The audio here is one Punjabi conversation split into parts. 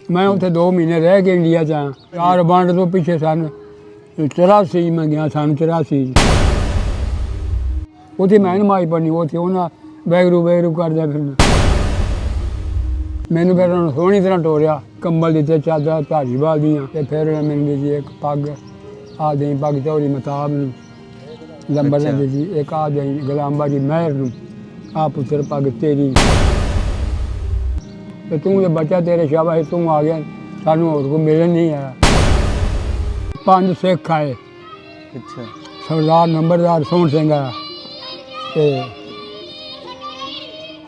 मैं उत्थे 2 महीने रह के इंडिया च आया। 4 वंड तो पिछे सन 84 मैं गया, सन 84 उत्थे मैं नमाज पढ़नी, उत्थे उन्हें वैगरू वैगरू करदा फिरना। मैनू फिर उन्होंने सोहनी तरह टोरिया, कंबल दिते, चादर धारीवाल दियां, ते फिर मैनू दी एक पग, आ देई पग चौड़ी मताब नूं, लंबर ने दी एक आ देई गुलाम बाजी महर नूं, आ पुत्र पग तेरी ते तू ते बच्चा, तेरे शाबाश तू आ गया, सानू होर कोई मिलन नहीं आया। 5 सिख आए। अच्छा। सरदार नंबरदार सोहन सिंह आया ते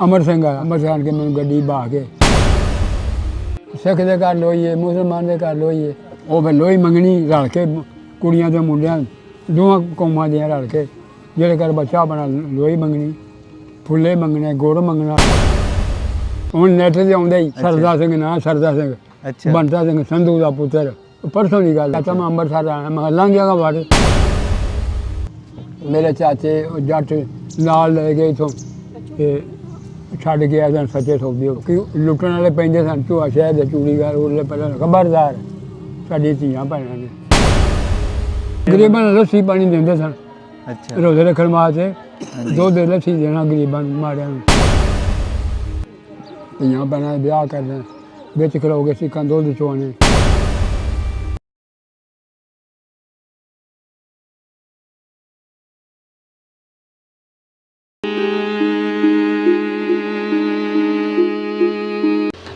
अमर सिंह आया। अमर सिंह आन के मैनू गड्डी बहा के सिख दे घर लोईए, मुसलमान दे घर लोईए। वो फिर लोई मंगनी रल के कुड़ियां ते मुंडियां दोवां कौमां दियां रल के, जेह्दे घर बच्चा बना लोई मंगनी, फुल्ले मंगने, गुड़ मंगना। हुण नैट ते आउंदा ही सरदा सिंह नां, सरदा सिंह, अच्छा। बंता सिंह संधू दा पुत्तर। परसों की गल, चाचा मैं अंबरसर आया, मैं लंघ गया वड़, मेरे चाचे जट नाल ले गए इथों छड्ड के आए सन सच्चे सौदे कि लुट्टण वाले पैंदे सन झूआ शहर दे चूड़ीदार उरले पहले खबरदार साडी धीआं भैणां ने गरीबां नूं लस्सी पानी दिंदे सन। अच्छा। रोजे रखण वास्ते दुद्ध लस्सी देना गरीबां नूं, माड़िआं नूं। धीआं भैणां दे ब्याह करने, बिच खलो के सिक्खां दुद्ध चोआने।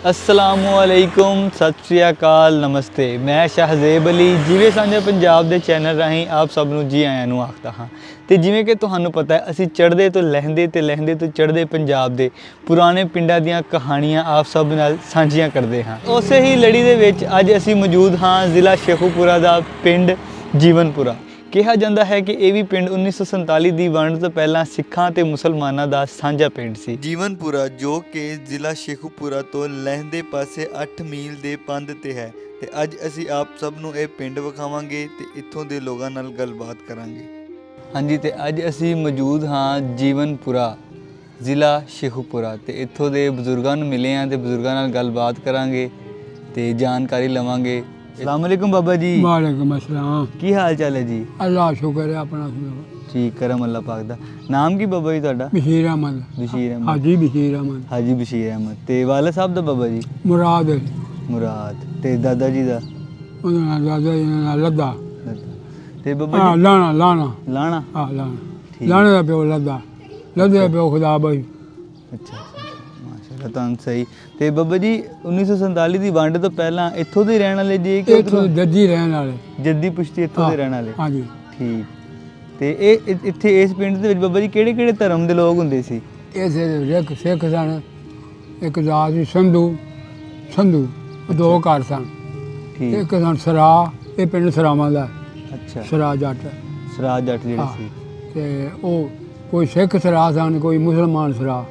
अस्सलामुअलैकुम, सत श्री अकाल, नमस्ते। मैं शाहजेब अली जिਵੇਂ ਸਾਂਝਾ ਪੰਜਾਬ ਦੇ ਚੈਨਲ ਰਾਹੀਂ ਆਪ ਸਭ ਨੂੰ ਜੀ ਆਇਆਂ ਨੂੰ ਆਖਦਾ ਹਾਂ। ਤੇ ਜਿਵੇਂ ਕਿ ਤੁਹਾਨੂੰ ਪਤਾ ਹੈ, ਅਸੀਂ ਚੜ੍ਹਦੇ ਤੋਂ ਲਹਿੰਦੇ ਤੇ ਲਹਿੰਦੇ ਤੋਂ ਚੜ੍ਹਦੇ ਪੰਜਾਬ ਦੇ ਪੁਰਾਣੇ ਪਿੰਡਾਂ ਦੀਆਂ ਕਹਾਣੀਆਂ ਆਪ ਸਭ ਨਾਲ ਸਾਂਝੀਆਂ ਕਰਦੇ ਹਾਂ। ਉਸੇ ਹੀ ਲੜੀ ਦੇ ਵਿੱਚ ਅੱਜ ਅਸੀਂ ਮੌਜੂਦ ਹਾਂ ਜ਼ਿਲ੍ਹਾ ਸ਼ੇਖੂਪੁਰਾ ਦਾ ਪਿੰਡ ਜੀਵਨਪੁਰਾ। ਕਿਹਾ ਜਾਂਦਾ ਹੈ ਕਿ ਇਹ ਵੀ ਪਿੰਡ 1947 ਦੀ ਵੰਡ ਤੋਂ ਪਹਿਲਾਂ ਸਿੱਖਾਂ ਤੇ ਮੁਸਲਮਾਨਾਂ ਦਾ ਸਾਂਝਾ ਪਿੰਡ ਸੀ। ਜੀਵਨਪੁਰਾ ਜੋ ਕਿ ਜ਼ਿਲ੍ਹਾ ਸ਼ੇਖੂਪੁਰਾ ਤੋਂ ਲਹਿੰਦੇ ਪਾਸੇ 8 ਮੀਲ ਦੇ ਪੰਧ ਤੇ ਹੈ। ਤੇ ਅੱਜ ਅਸੀਂ ਆਪ ਸਭ ਨੂੰ ਇਹ ਪਿੰਡ ਵਿਖਾਵਾਂਗੇ ਤੇ ਇੱਥੋਂ ਦੇ ਲੋਕਾਂ ਨਾਲ ਗੱਲਬਾਤ ਕਰਾਂਗੇ। ਹਾਂਜੀ, ਤੇ ਅੱਜ ਅਸੀਂ ਮੌਜੂਦ ਹਾਂ ਜੀਵਨਪੁਰਾ ਜ਼ਿਲ੍ਹਾ ਸ਼ੇਖੂਪੁਰਾ ਤੇ ਇੱਥੋਂ ਦੇ ਬਜ਼ੁਰਗਾਂ ਨੂੰ ਮਿਲੇ ਹਾਂ ਤੇ ਬਜ਼ੁਰਗਾਂ ਨਾਲ ਗੱਲਬਾਤ ਕਰਾਂਗੇ ਤੇ ਜਾਣਕਾਰੀ ਲਵਾਂਗੇ। अस्सलाम वालेकुम बाबा जी। वालेकुम अस्सलाम। की हाल चाल है जी? अल्लाह शुक्र है, अपना सुनाओ। ठीक, करम अल्लाह पाक दा। नाम की बाबा जी ਤੁਹਾਡਾ? बशीर अहमद। बशीर अहमद। हाजी बशीर अहमद। हाजी बशीर अहमद। ਤੇ ਵਾਲਾ ਸਾਹਿਬ ਦਾ ਬਾਬਾ ਜੀ? मुराद ਮੁਰਾਦ। ਤੇ ਦਾਦਾ ਜੀ ਦਾ? ਉਹਦਾ ਨਾਂ ਦਾਦਾ ਜੀ ਦਾ ਨਾਂ ਲੱਦਾ। ਤੇ ਬਾਬਾ ਜੀ? ਲਾਣਾ ਲਾਣਾ ਲਾਣਾ। ਹਾਂ ਲਾਣਾ। ਲਾਣੇ ਦਾ ਪਿਓ ਲੱਦਾ, ਲੱਦੇ ਦਾ ਪਿਓ ਖੁਦਾ ਬਾਈ। ਅੱਛਾ, ਮਾਸ਼ਾਅੱਲਾ, ਤਾਂ ਸਹੀ। ਤੇ ਬਾਬਾ ਜੀ 1947 ਦੀ ਵੰਡ ਤੋਂ ਪਹਿਲਾਂ ਇੱਥੋਂ ਦੇ ਰਹਿਣ ਵਾਲੇ ਜੀ ਕਿ ਇੱਥੋਂ ਜੱਦੀ ਰਹਿਣ ਵਾਲੇ? ਜੱਦੀ ਪੁਸ਼ਤੀ ਇੱਥੋਂ ਦੇ ਰਹਿਣ ਵਾਲੇ। ਹਾਂਜੀ। ਠੀਕ। ਤੇ ਇਹ ਇੱਥੇ ਇਸ ਪਿੰਡ ਦੇ ਵਿੱਚ ਬਾਬਾ ਜੀ ਕਿਹੜੇ ਕਿਹੜੇ ਧਰਮ ਦੇ ਲੋਕ ਹੁੰਦੇ ਸੀ? ਇਹ ਇੱਕ ਸਿੱਖ ਸਨ, ਇੱਕ ਜ਼ਾਤ ਸੀ ਸੰਧੂ, 2 ਘਰ ਸਨ। ਠੀਕ। ਇੱਕ ਸਨ ਸਰਾ, ਇਹ ਪਿੰਡ ਸਰਾਵਾਂ ਦਾ। ਅੱਛਾ। ਸਰਾ ਜੱਟ। ਸਰਾ ਜੱਟ ਜਿਹੜੇ ਸੀ। ਤੇ ਉਹ ਕੋਈ ਸਿੱਖ ਸਰਾ ਸਨ, ਕੋਈ ਮੁਸਲਮਾਨ ਸਰਾ।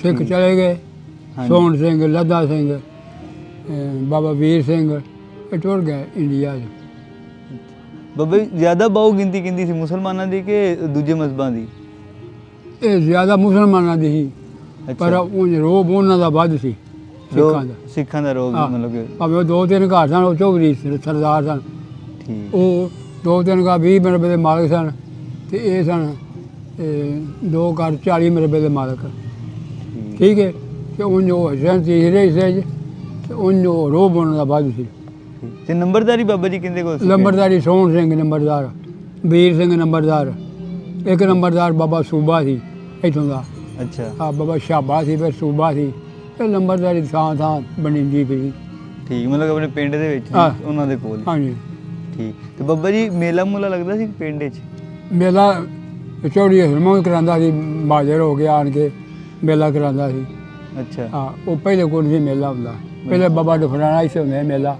ਸਿੱਖ ਚਲੇ ਗਏ, ਸੋਹਣ ਸਿੰਘ, ਲੱਦਾ ਸਿੰਘ, ਬਾਬਾ ਵੀਰ ਸਿੰਘ, ਇਹ ਟੁਰ ਗਏ ਇੰਡੀਆ 'ਚ। ਬਾਬਾ ਜੀ ਜ਼ਿਆਦਾ ਬਹੁ ਗਿਣਤੀ ਕਿੰਦੀ ਸੀ, ਮੁਸਲਮਾਨਾਂ ਦੀ ਕਿ ਦੂਜੇ ਮਜ਼ਹਬਾਂ ਦੀ? ਇਹ ਜ਼ਿਆਦਾ ਮੁਸਲਮਾਨਾਂ ਦੀ ਸੀ, ਪਰ ਉਹ ਰੋਬ ਉਹਨਾਂ ਦਾ ਵੱਧ ਸੀ ਸਿੱਖਾਂ ਦਾ। ਸਿੱਖਾਂ ਦਾ ਰੋਬ ਮਤਲਬ ਕਿ ਭਾਵੇਂ ਉਹ 2-3 ਘਰ ਸਨ, ਉਹ ਚੌਧਰੀ ਸਰਦਾਰ ਸਨ। ਠੀਕ। ਉਹ 2-3 ਘਰ 20 ਮਰਬੇ ਦੇ ਮਾਲਕ ਸਨ, ਤੇ ਇਹ ਸਨ 2 ਘਰ 40 ਮਰਬੇ ਦੇ ਮਾਲਕ। ਠੀਕ ਹੈ। ਤੇ ਉਹ ਹਸਨ ਤੀਸਰੇ ਹਿੱਸੇ 'ਚ, ਤੇ ਉਹ ਰੋਬ ਉਹਨਾਂ ਦਾ ਵੱਧ ਸੀ। ਤੇ ਨੰਬਰਦਾਰੀ ਬਾਬਾ ਜੀ ਕਿੰਦੇ ਕੋਲ ਸੀ? ਨੰਬਰਦਾਰੀ ਸੋਹਣ ਸਿੰਘ ਨੰਬਰਦਾਰ, ਵੀਰ ਸਿੰਘ ਨੰਬਰਦਾਰ, ਇੱਕ ਨੰਬਰਦਾਰ ਬਾਬਾ ਸੂਬਾ ਸੀ ਇੱਥੋਂ ਦਾ। ਅੱਛਾ। ਹਾਂ, ਬਾਬਾ ਸ਼ਾਬਾ ਸੀ, ਫਿਰ ਸੂਬਾ ਸੀ, ਤੇ ਨੰਬਰਦਾਰੀ ਥਾਂ ਥਾਂ ਬਣੀ ਪਈ। ਠੀਕ, ਮਤਲਬ ਆਪਣੇ ਪਿੰਡ ਦੇ ਵਿੱਚ ਉਹਨਾਂ ਦੇ ਕੋਲ? ਹਾਂਜੀ। ਠੀਕ। ਤੇ ਬਾਬਾ ਜੀ ਮੇਲਾ ਮੂਲਾ ਲੱਗਦਾ ਸੀ ਪਿੰਡ 'ਚ? ਮੇਲਾ ਚੌੜੀ ਹਰਮੋਂ ਕਰਾਉਂਦਾ ਸੀ, ਬਾਜਰ ਹੋ ਕੇ ਆਣ ਕੇ ਮੇਲਾ ਕਰਾਉਂਦਾ ਸੀ। ਅੱਛਾ। ਹਾਂ, ਉਹ ਪਹਿਲੇ ਕੋਲ ਸੀ ਮੇਲਾ ਹੁੰਦਾ, ਪਹਿਲੇ ਬਾਬਾ ਡਫਰਾਣਾ ਇੱਥੇ ਹੁੰਦਾ ਮੇਲਾ।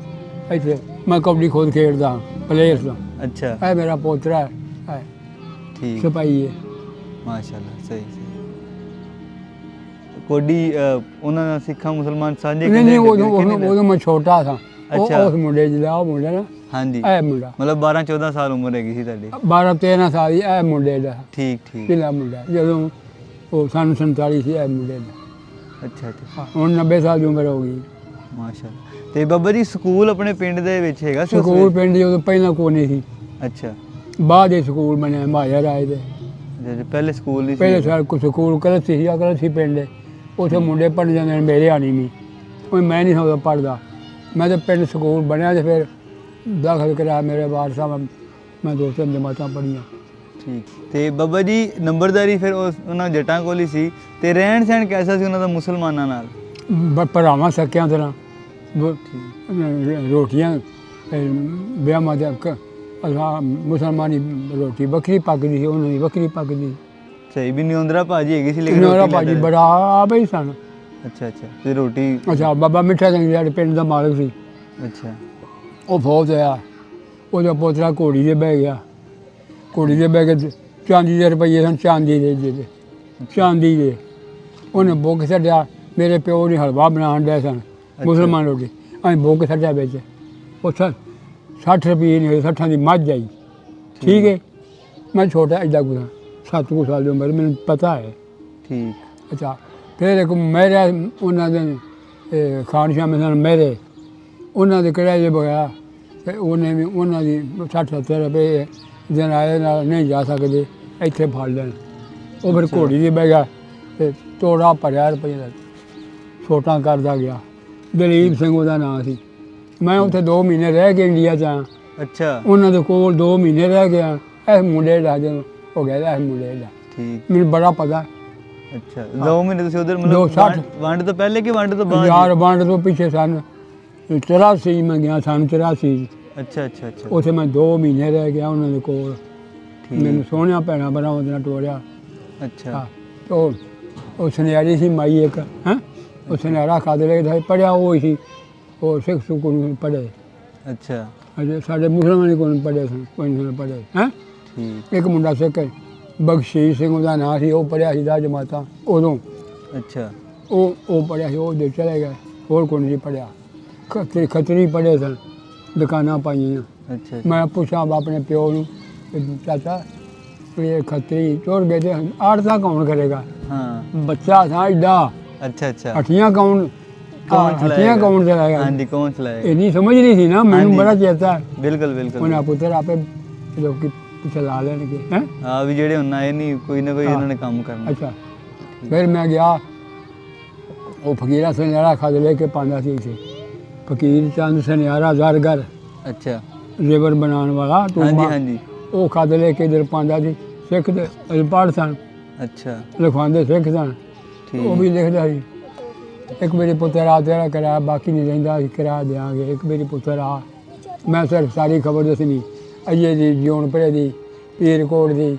ਇੱਥੇ ਮੈਂ ਕਬੱਡੀ ਖੁਦ ਖੇਡਦਾ, ਪਲੇਅਰਸ ਦਾ। ਅੱਛਾ। ਇਹ ਮੇਰਾ ਪੋਤਰਾ ਹੈ। ਠੀਕ। ਸਿਪਾਹੀ ਹੈ। ਮਾਸ਼ਾਅੱਲਾ, ਸਹੀ। ਕੋਡੀ ਉਹਨਾਂ ਨਾਲ ਸਿੱਖਾਂ ਮੁਸਲਮਾਨ ਸਾਂਝੇ? ਨਹੀਂ, ਉਦੋਂ ਮੈਂ ਛੋਟਾ ਸਾਂ। ਉਸ ਮੁੰਡੇ ਜਿਹੜਾ, ਉਹ ਮੁੰਡਾ ਨਾ। ਹਾਂਜੀ। ਇਹ ਮੁੰਡਾ ਮਤਲਬ 12-14 ਸਾਲ ਉਮਰ ਹੈਗੀ ਸੀ ਤੁਹਾਡੀ? 12-13 ਸਾਲ ਦੀ ਇਹ ਮੁੰਡੇ ਦਾ। ਠੀਕ ਠੀਕ। ਕਿਹੜਾ ਮੁੰਡਾ ਜਦੋਂ ਉਹ ਸਨ 47 ਸੀ ਇਹ ਮੁੰਡੇ ਦਾ। ਅੱਛਾ ਅੱਛਾ। ਹੁਣ 90 ਸਾਲ ਦੀ ਉਮਰ ਹੋ ਗਈ। ਮਾਸ਼ਾਅੱਲਾ। ਤੇ ਬਾਬਾ ਜੀ ਸਕੂਲ ਆਪਣੇ ਪਿੰਡ ਦੇ ਵਿੱਚ ਹੈਗਾ ਸੀ ਉਸ ਸਕੂਲ ਵੇਲੇ? ਪਿੰਡ ਜਦੋਂ ਪਹਿਲਾਂ ਕੋਈ ਨਹੀਂ ਸੀ, ਅੱਛਾ, ਬਾਅਦ ਇਹ ਸਕੂਲ ਬਣਿਆ ਮਹਾਰਾਜ ਰਾਏ ਦੇ। ਜਿਹੜੇ ਪਹਿਲੇ ਸਕੂਲ ਨਹੀਂ ਪਹਿਲੇ ਸੀ? ਸਾਲ ਕੋ ਸਕੂਲ ਕਲਸੀ ਸੀ, ਕਲਸੀ ਪਿੰਡ ਦੇ, ਉੱਥੇ ਮੁੰਡੇ ਪੜ੍ਹ ਜਾਂਦੇ ਨੇ, ਮੇਰੇ ਆਣੀ ਨਹੀਂ, ਉਹ ਮੈਂ ਨਹੀਂ ਸਕਦਾ ਪੜ੍ਹਦਾ। ਮੈਂ ਤਾਂ ਪਿੰਡ ਸਕੂਲ ਬਣਿਆ ਤੇ ਫਿਰ ਦਾਖਲ ਕਰਾਇਆ ਮੇਰੇ ਵਾਰਸ ਸਾਹਿਬ, ਮੈਂ 2-3 ਜਮਾਤਾਂ ਪੜ੍ਹੀਆਂ। ਠੀਕ। ਤੇ ਬਾਬਾ ਜੀ ਨੰਬਰਦਾਰੀ ਫਿਰ ਉਹਨਾਂ ਜੱਟਾਂ ਕੋਲ ਹੀ ਸੀ, ਤੇ ਰਹਿਣ ਸਹਿਣ ਕੈਸਾ ਸੀ ਉਹਨਾਂ ਦਾ ਮੁਸਲਮਾਨਾਂ ਨਾਲ? ਭਰਾਵਾਂ ਸਕਿਆਂ ਤਰ੍ਹਾਂ ਰੋਟੀਆਂ ਵਿਆਹਾਂ ਦੇ ਮੁਸਲਮਾਨੀ ਰੋਟੀ ਵੱਖਰੀ ਪੱਕਦੀ ਸੀ, ਉਹਨਾਂ ਦੀ ਵੱਖਰੀ ਪੱਕਦੀ। ਸਹੀ। ਵੀ ਨਿਉਂਦਰਾ ਭਾਜੀ ਹੈਗੀ ਸੀ ਲੇਕਿਨ ਨਿਉਂਦਰਾ ਰੋਟੀ ਭਾਜੀ ਲੈਂਦੇ? ਬੜਾ ਆਪ ਹੀ ਸਨ। ਅੱਛਾ ਅੱਛਾ। ਤੇ ਰੋਟੀ? ਅੱਛਾ, ਬਾਬਾ ਮਿੱਠਾ ਸਿੰਘ ਸਾਡੇ ਪਿੰਡ ਦਾ ਮਾਲਕ ਸੀ, ਅੱਛਾ। ਉਹ ਫੌਤ ਹੋਇਆ, ਉਹਦਾ ਪੋਤਰਾ ਘੋੜੀ 'ਤੇ ਬਹਿ ਗਿਆ, ਘੋੜੀ 'ਤੇ ਬਹਿ ਕੇ ਚਾਂਦੀ ਦੇ ਰੁਪਈਏ ਸਨ, ਚਾਂਦੀ ਦੇ ਜਿਹਦੇ ਚਾਂਦੀ ਦੇ, ਉਹਨੇ ਬੁੱਕ ਛੱਡਿਆ। ਮੇਰੇ ਪਿਓ ਨੇ ਹਲਵਾ ਬਣਾਉਣ ਡਿਆ ਸਨ, ਮੁਸਲਮਾਨ ਰੋਟੀ, ਅਸੀਂ ਬੁੱਕ ਛੱਡਿਆ ਵਿੱਚ, ਉੱਥੇ 60 ਰੁਪਏ ਨਹੀਂ ਹੋਏ, 60 ਦੀ ਮੱਝ ਆਈ। ਠੀਕ ਹੈ, ਮੈਂ ਛੋਟਾ ਐਡਾ ਕੁ 7 ਕੁ ਸਾਲ ਦੀ ਉਮਰ, ਮੈਨੂੰ ਪਤਾ ਹੈ। ਠੀਕ। ਅੱਛਾ, ਫਿਰ ਇੱਕ ਮੇਰੇ ਉਹਨਾਂ ਦੇ ਖਾਨ ਸ਼ਾਮ ਸਨ ਮੇਰੇ, ਉਹਨਾਂ ਦੇ ਕਿਹੜਾ ਜੇ ਬਗਾਇਆ, ਤੇ ਉਹਨੇ ਵੀ ਉਹਨਾਂ ਦੀ 60-70 ਰੁਪਏ ਦਿਨ ਆਏ ਨਾਲ ਨਹੀਂ ਜਾ ਸਕਦੇ, ਇੱਥੇ ਫੜ ਲੈਣ। ਉਹ ਫਿਰ ਘੋੜੀ 'ਤੇ ਬਹਿ ਗਿਆ ਅਤੇ ਤੋੜਾ ਭਰਿਆ ਰੁਪਏ ਦਾ, ਛੋਟਾ ਕਰਦਾ ਗਿਆ। ਦਲੀਪ ਸਿੰਘ ਉਹਦਾ ਨਾਂ ਸੀ। ਮੈਂ ਉੱਥੇ 2 ਮਹੀਨੇ ਰਹਿ ਕੇ ਇੰਡੀਆ 'ਚ ਆਇਆ। ਅੱਛਾ। ਉਹਨਾਂ ਦੇ ਕੋਲ 2 ਮਹੀਨੇ ਰਹਿ ਗਿਆ। ਇਸ ਮੁੰਡੇ ਦਾ ਜਦੋਂ ਹੋ ਗਿਆ, ਇਸ ਮੁੰਡੇ ਦਾ ਠੀਕ। ਮੈਨੂੰ ਬੜਾ ਪਤਾ। ਅੱਛਾ, 2 ਮਹੀਨੇ ਤੁਸੀਂ ਉਧਰ ਮਤਲਬ 60 ਵੰਡ ਤੋਂ ਪਹਿਲੇ ਕਿ ਵੰਡ ਤੋਂ ਬਾਅਦ? ਯਾਰ ਵੰਡ ਤੋਂ ਪਿੱਛੇ ਸਨ 84 ਮੈਂ ਗਿਆ, ਸਨ 84। ਅੱਛਾ ਅੱਛਾ ਅੱਛਾ। ਉੱਥੇ ਮੈਂ 2 ਮਹੀਨੇ ਰਹਿ ਗਿਆ ਉਹਨਾਂ ਦੇ ਕੋਲ। ਮੈਨੂੰ ਸੋਹਣਿਆ ਭੈਣਾਂ ਬੜਾ ਉਹਦੇ ਨਾਲ ਟੋਰਿਆ। ਅੱਛਾ। ਉਹ ਸੁਨਿਆਰੀ ਸੀ ਮਾਈ ਇੱਕ, ਹੈਂ, ਉਹ ਸੁਨਿਆਰਾ ਖਾਦ ਲੈ ਕੇ ਪੜ੍ਹਿਆ, ਉਹ ਹੀ ਸੀ, ਉਹ ਸਿੱਖ ਸਕੂਲ ਪੜ੍ਹੇ। ਅੱਛਾ। ਅਜੇ ਸਾਡੇ ਮੁਸਲਮਾਨ ਕੋਲ ਪੜ੍ਹੇ ਸਨ, ਕੋਈ ਨਹੀਂ ਪੜ੍ਹੇ। ਹੈਂ, ਠੀਕ। ਇੱਕ ਮੁੰਡਾ ਸਿੱਖ ਬਖਸ਼ੀਸ਼ ਸਿੰਘ ਉਹਦਾ ਨਾਂ ਸੀ, ਉਹ ਪੜ੍ਹਿਆ ਸੀ 10 ਜਮਾਤਾਂ ਉਦੋਂ। ਅੱਛਾ। ਉਹ ਪੜ੍ਹਿਆ ਸੀ, ਉਹ ਦੇ ਚਲੇ ਗਏ, ਹੋਰ ਕੋਈ ਨਹੀਂ ਪੜ੍ਹਿਆ। ਖੱਤਰੀ ਪੜ੍ਹੇ ਸਨ, ਦੁਕਾਨਾਂ ਪਾਈਆਂ। ਅੱਛਾ। ਮੈਂ ਪੁੱਛਾਂ ਆਪਣੇ ਪਿਓ ਨੂੰ, ਚਾਚਾ ਇਹ ਖੱਤਰੀ ਚੋਰ ਗਏ ਤੇ ਆੜ੍ਹਤਾ ਕੌਣ ਕਰੇਗਾ? ਹਾਂ। ਬੱਚਾ ਥਾ ਐਡਾ। ਅੱਛਾ ਅੱਛਾ। ਹੱਟੀਆਂ ਕੌਣ ਚਲਾਏਗਾ? ਕੌਣ ਚਲਾਏਗਾ? ਹਾਂਜੀ, ਕੌਣ ਚਲਾਏਗਾ? ਇੰਨੀ ਸਮਝ ਨਹੀਂ ਸੀ ਨਾ ਮੈਨੂੰ, ਬੜਾ ਚੇਤਾ। ਬਿਲਕੁਲ ਬਿਲਕੁਲ। ਉਹਨਾਂ ਪੁੱਤਰ ਆਪੇ ਲੋਕੀ ਚਲਾ ਲੈਣਗੇ। ਹੈਂ, ਹਾਂ, ਵੀ ਜਿਹੜੇ ਹੁਣ ਆਏ ਨਹੀਂ, ਕੋਈ ਨਾ ਕੋਈ ਇਹਨਾਂ ਨੇ ਕੰਮ ਕਰਨਾ। ਅੱਛਾ। ਫਿਰ ਮੈਂ ਗਿਆ, ਉਹ ਫਕੀਰਾ ਸੁਨਿਆਰਾ ਖੱਦ ਲੈ ਕੇ ਪਾਉਂਦਾ ਸੀ ਇੱਥੇ, ਫਕੀਰ ਚੰਦ ਸੁਨਿਆਰਾ ਜ਼ਰਗਰ। ਅੱਛਾ। ਜ਼ੇਵਰ ਬਣਾਉਣ ਵਾਲਾ ਹਾਂਜੀ ਟੂਮਾ, ਹਾਂਜੀ। ਉਹ ਖੱਦ ਲੈ ਕੇ ਇੱਧਰ ਪਾਉਂਦਾ ਸੀ। ਸਿੱਖ ਦੇ ਅਨਪੜ੍ਹ ਸਨ, ਅੱਛਾ। ਲਿਖਵਾਉਂਦੇ ਸਿੱਖ ਸਨ, ਠੀਕ। ਉਹ ਵੀ ਲਿਖਦਾ ਸੀ। ਇੱਕ ਮੇਰੀ ਪੁੱਤਰ ਆ ਤੇਰਾ ਕਰਾਇਆ, ਬਾਕੀ ਨਹੀਂ ਰਹਿੰਦਾ, ਅਸੀਂ ਕਰਾ ਦਿਆਂਗੇ। ਇੱਕ ਮੇਰੀ ਪੁੱਤਰ ਆ, ਮੈਂ ਸਿਰਫ ਸਾਰੀ ਖਬਰ ਦੱਸਣੀ, ਅਜੇ ਦੀ, ਜਿਉਣਪੁਰੇ ਦੀ, ਪੀਰਕੋਟ ਦੀ,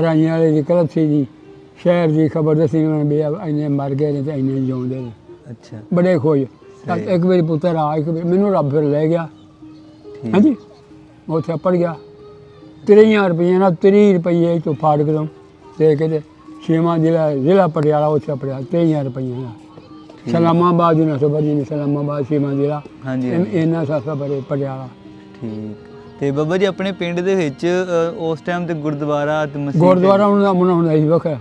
ਰਾਈਆਂ ਵਾਲੇ ਦੀ, ਕਲਸੀ ਦੀ, ਸ਼ਹਿਰ ਦੀ ਖਬਰ ਦੱਸਣੀ। ਉਹਨਾਂ ਨੇ ਵੀ ਇੰਨੇ ਮਰ ਗਏ ਨੇ ਤੇ ਇੰਨੇ ਜਿਉਂਦੇ ਨੇ। ਅੱਛਾ। ਬੜੇ ਖੁਸ਼। ਸਹੀ। ਇੱਕ ਮੇਰੀ ਪੁੱਤਰ ਆ, ਮੈਨੂੰ ਰੱਬ ਫਿਰ ਲੈ ਗਿਆ। ਠੀਕ। ਹਾਂਜੀ, ਉੱਥੇ ਪੜ ਗਿਆ 30 ਰੁਪਈਏ ਨਾਲ, 30 ਰੁਪਈਏ ਤੋਂ ਫਾੜਕ ਤੋਂ ਦੇ ਕੇ ਤੇ ਛੇਵਾਂ ਜ਼ਿਲ੍ਹਾ ਪਟਿਆਲਾ ਉੱਥੇ ਪੜਿਆ 30 ਰੁਪਈਏ ਨਾਲ। ਸਲਾਮਾਬਾਦ ਨੂੰ ਸਬਰ ਜੀ ਨੇ, ਸਲਾਮਾਬਾਦ ਛੇਵਾਂ ਜ਼ਿਲ੍ਹਾ। ਹਾਂਜੀ। ਇੰਨਾ ਸਸਤਾ ਬੜੇ ਪਟਿਆਲਾ। ਠੀਕ। ਤੇ ਬਾਬਾ ਜੀ ਆਪਣੇ ਪਿੰਡ ਦੇ ਵਿੱਚ ਉਸ ਟਾਈਮ ਤੇ ਗੁਰਦੁਆਰਾ ਤੇ ਮਸਜਿਦ? ਗੁਰਦੁਆਰਾ ਉਹਨਾਂ ਦਾ ਮੁੰਡਾ ਹੁੰਦਾ ਸੀ ਵੱਖਰਾ,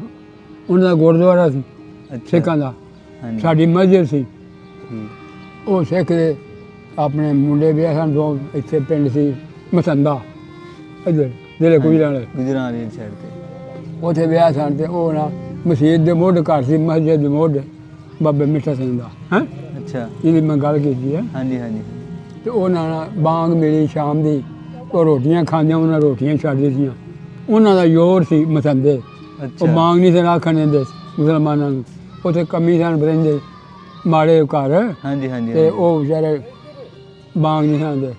ਉਹਨਾਂ ਦਾ ਗੁਰਦੁਆਰਾ ਸੀ ਸਿੱਖਾਂ ਦਾ। ਹਾਂਜੀ। ਸਾਡੀ ਮਸਜਿਦ ਸੀ। ਠੀਕ। ਉਹ ਸਿੱਖ ਦੇ ਆਪਣੇ ਮੁੰਡੇ ਵਿਆਹ ਸਨ 2 ਇੱਥੇ ਪਿੰਡ ਸੀ ਮਸੰਦਾ, ਇੱਧਰ ਜਿਹੜੇ ਗੁਜਰਾਂ ਵਾਲੇ, ਗੁਜਰਾਂ ਵਾਲੀ ਸਾਈਡ ਤੇ। ਉੱਥੇ ਵਿਆਹ ਸਨ। ਤੇ ਉਹ ਨਾ ਮਸਜਿਦ ਦੇ ਮੁੱਢ ਘਰ ਸੀ, ਮਸਜਿਦ ਦੇ ਮੁੱਢ ਬਾਬੇ ਮਿੱਠਾ ਸਿੰਘ ਦਾ, ਹੈਂ, ਅੱਛਾ। ਜਿਹਦੀ ਮੈਂ ਗੱਲ ਕੀਤੀ ਹੈ। ਹਾਂਜੀ ਹਾਂਜੀ। ਤੇ ਉਹਨਾਂ ਨਾਲ ਬਾਂਗ ਮਿਲੀ ਸ਼ਾਮ ਦੀ, ਉਹ ਰੋਟੀਆਂ ਖਾਂਦਿਆਂ ਉਹਨਾਂ ਰੋਟੀਆਂ ਛੱਡ ਦਿੱਤੀਆਂ। ਉਹਨਾਂ ਦਾ ਜ਼ੋਰ ਸੀ ਮਸੰਦੇ, ਉਹ ਅੱਛਾ। ਬਾਂਗ ਨਹੀਂ ਸੀ ਆਖਣ ਦਿੰਦੇ ਮੁਸਲਮਾਨਾਂ ਨੂੰ। ਉੱਥੇ ਕਮੀ ਸਨ ਰਹਿੰਦੇ ਮਾੜੇ ਘਰ, ਹਾਂਜੀ ਹਾਂਜੀ। ਤੇ ਉਹ ਵਿਚਾਰੇ ਬਾਂਗ ਨਹੀਂ ਖਾਂਦੇ,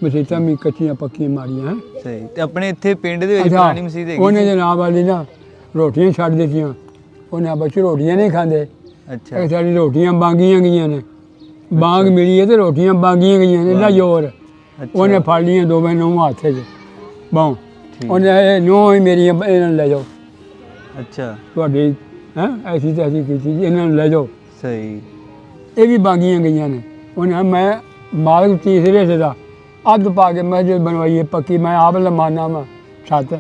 ਮਸੀਤਾਂ ਵੀ ਕੱਚੀਆਂ ਪੱਕੀਆਂ ਮਾਰੀਆਂ। ਹੈਂ, ਸਹੀ। ਤੇ ਆਪਣੇ ਇੱਥੇ ਪਿੰਡ ਦੇ ਵਿੱਚ ਅੱਛਾ, ਪੁਰਾਣੀ ਮਸਜਿਦ ਹੈਗੀ ਉਹਨੇ ਸੀ? ਦੇ ਨਾਲ ਵਾਲੀ ਨਾ ਰੋਟੀਆਂ ਛੱਡ ਦਿੱਤੀਆਂ। ਉਹਨੇ ਬੱਚੇ ਰੋਟੀਆਂ ਨਹੀਂ ਖਾਂਦੇ, ਅੱਛਾ। ਇਹ ਸਾਡੀ ਰੋਟੀਆਂ ਬਾਂਗੀਆਂ ਗਈਆਂ ਨੇ। ਬਾਂਗ ਮਿਲੀ ਹੈ ਤੇ ਰੋਟੀਆਂ ਬਾਂਗੀਆਂ ਗਈਆਂ ਨੇ, ਇਹਦਾ ਜ਼ੋਰ। ਅੱਛਾ। ਉਹਨੇ ਫੜ ਲਈਆਂ ਦੋਵੇਂ ਨੂੰਹਾਂ ਹੱਥ 'ਚ ਬਾਂਹ। ਠੀਕ। ਉਹਨੇ ਇਹ ਨੂੰਹਾਂ ਹੀ ਮੇਰੀਆਂ, ਇਹਨਾਂ ਨੂੰ ਲੈ ਜਾਓ, ਅੱਛਾ। ਤੁਹਾਡੀ ਹੈਂ ਐਸੀ ਤੈਸੀ ਕੀਤੀ ਜੀ, ਇਹਨਾਂ ਨੂੰ ਲੈ ਜਾਓ। ਸਹੀ। ਇਹ ਵੀ ਬਾਂਗੀਆਂ ਗਈਆਂ ਨੇ। ਉਹਨੇ ਕਿਹਾ ਮੈਂ ਮਾਲਕ ਤੀਸਰੇ ਸੇ ਦਾ ਅੱਧ ਪਾ ਕੇ ਮਸਜਿਦ ਬਣਵਾਈ ਹੈ ਪੱਕੀ, ਮੈਂ ਆਪ ਲਮਾਨਾ ਵਾ ਛੱਤ,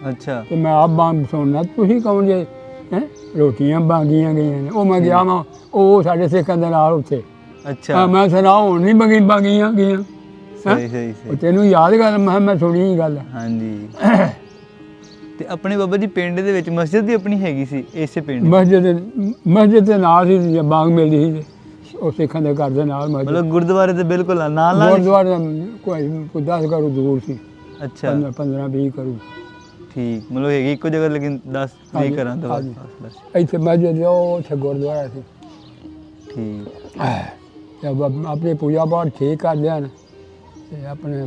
ਅੱਛਾ। ਤੇ ਮੈਂ ਆਪ ਬਾਂਗ ਸੁਣਨਾ, ਤੁਸੀਂ ਕੌਣ ਜੇ? ਹੈਂ, ਰੋਟੀਆਂ ਬਾਂਗੀਆਂ ਗਈਆਂ ਨੇ। ਉਹ ਮੈਂ ਗਿਆ ਵਾਂ, ਉਹ ਸਾਡੇ ਸਿੱਖਾਂ ਦੇ ਨਾਲ ਉੱਥੇ ਅੱਛਾ ਹਾਂ ਮੈਂ ਸੁਣਾ ਹੁਣ ਨਹੀਂ ਬਾਗੀਆਂ ਗਈਆਂ ਸਹੀ ਸਹੀ ਉਹ ਸਹੀ ਤੈਨੂੰ ਯਾਦ ਕਰ ਮੈਂ ਸੁਣੀ ਗੱਲ ਹਾਂਜੀ ਤੇ ਆਪਣੇ ਬਾਬਾ ਜੀ ਪਿੰਡ ਦੇ ਵਿੱਚ ਮਸਜਿਦ ਵੀ ਆਪਣੀ ਹੈਗੀ ਸੀ ਇਸੇ ਪਿੰਡ ਮਸਜਿਦ ਦੇ ਨਾਲ ਹੀ ਬਾਗ ਮਿਲਦੀ ਸੀ ਤੇ ਉਹ ਸਿੱਖਾਂ ਦੇ ਘਰ ਦੇ ਨਾਲ ਮਸਜਿਦ ਮਤਲਬ ਗੁਰਦੁਆਰੇ ਦੇ ਬਿਲਕੁਲ ਨਾਲ ਨਾਲ ਹੀ? ਗੁਰਦੁਆਰੇ ਕੋਈ 10 ਕਰੋ ਦੂਰ ਸੀ ਅੱਛਾ 15-20 ਕਰੋ ਠੀਕ ਮਤਲਬ ਹੈਗੀ ਇੱਕੋ ਜਗ੍ਹਾ ਲੇਕਿਨ 10-20 ਘਰਾਂ ਤੋਂ ਹਾਂਜੀ। ਬਸ ਇੱਥੇ ਮਸਜਿਦ ਉਹ ਉੱਥੇ ਗੁਰਦੁਆਰਾ ਸੀ ਠੀਕ ਤੇ ਆਪਣੀ ਪੂਜਾ ਪਾਠ ਠੀਕ ਕਰਦੇ ਹਨ ਤੇ ਆਪਣੇ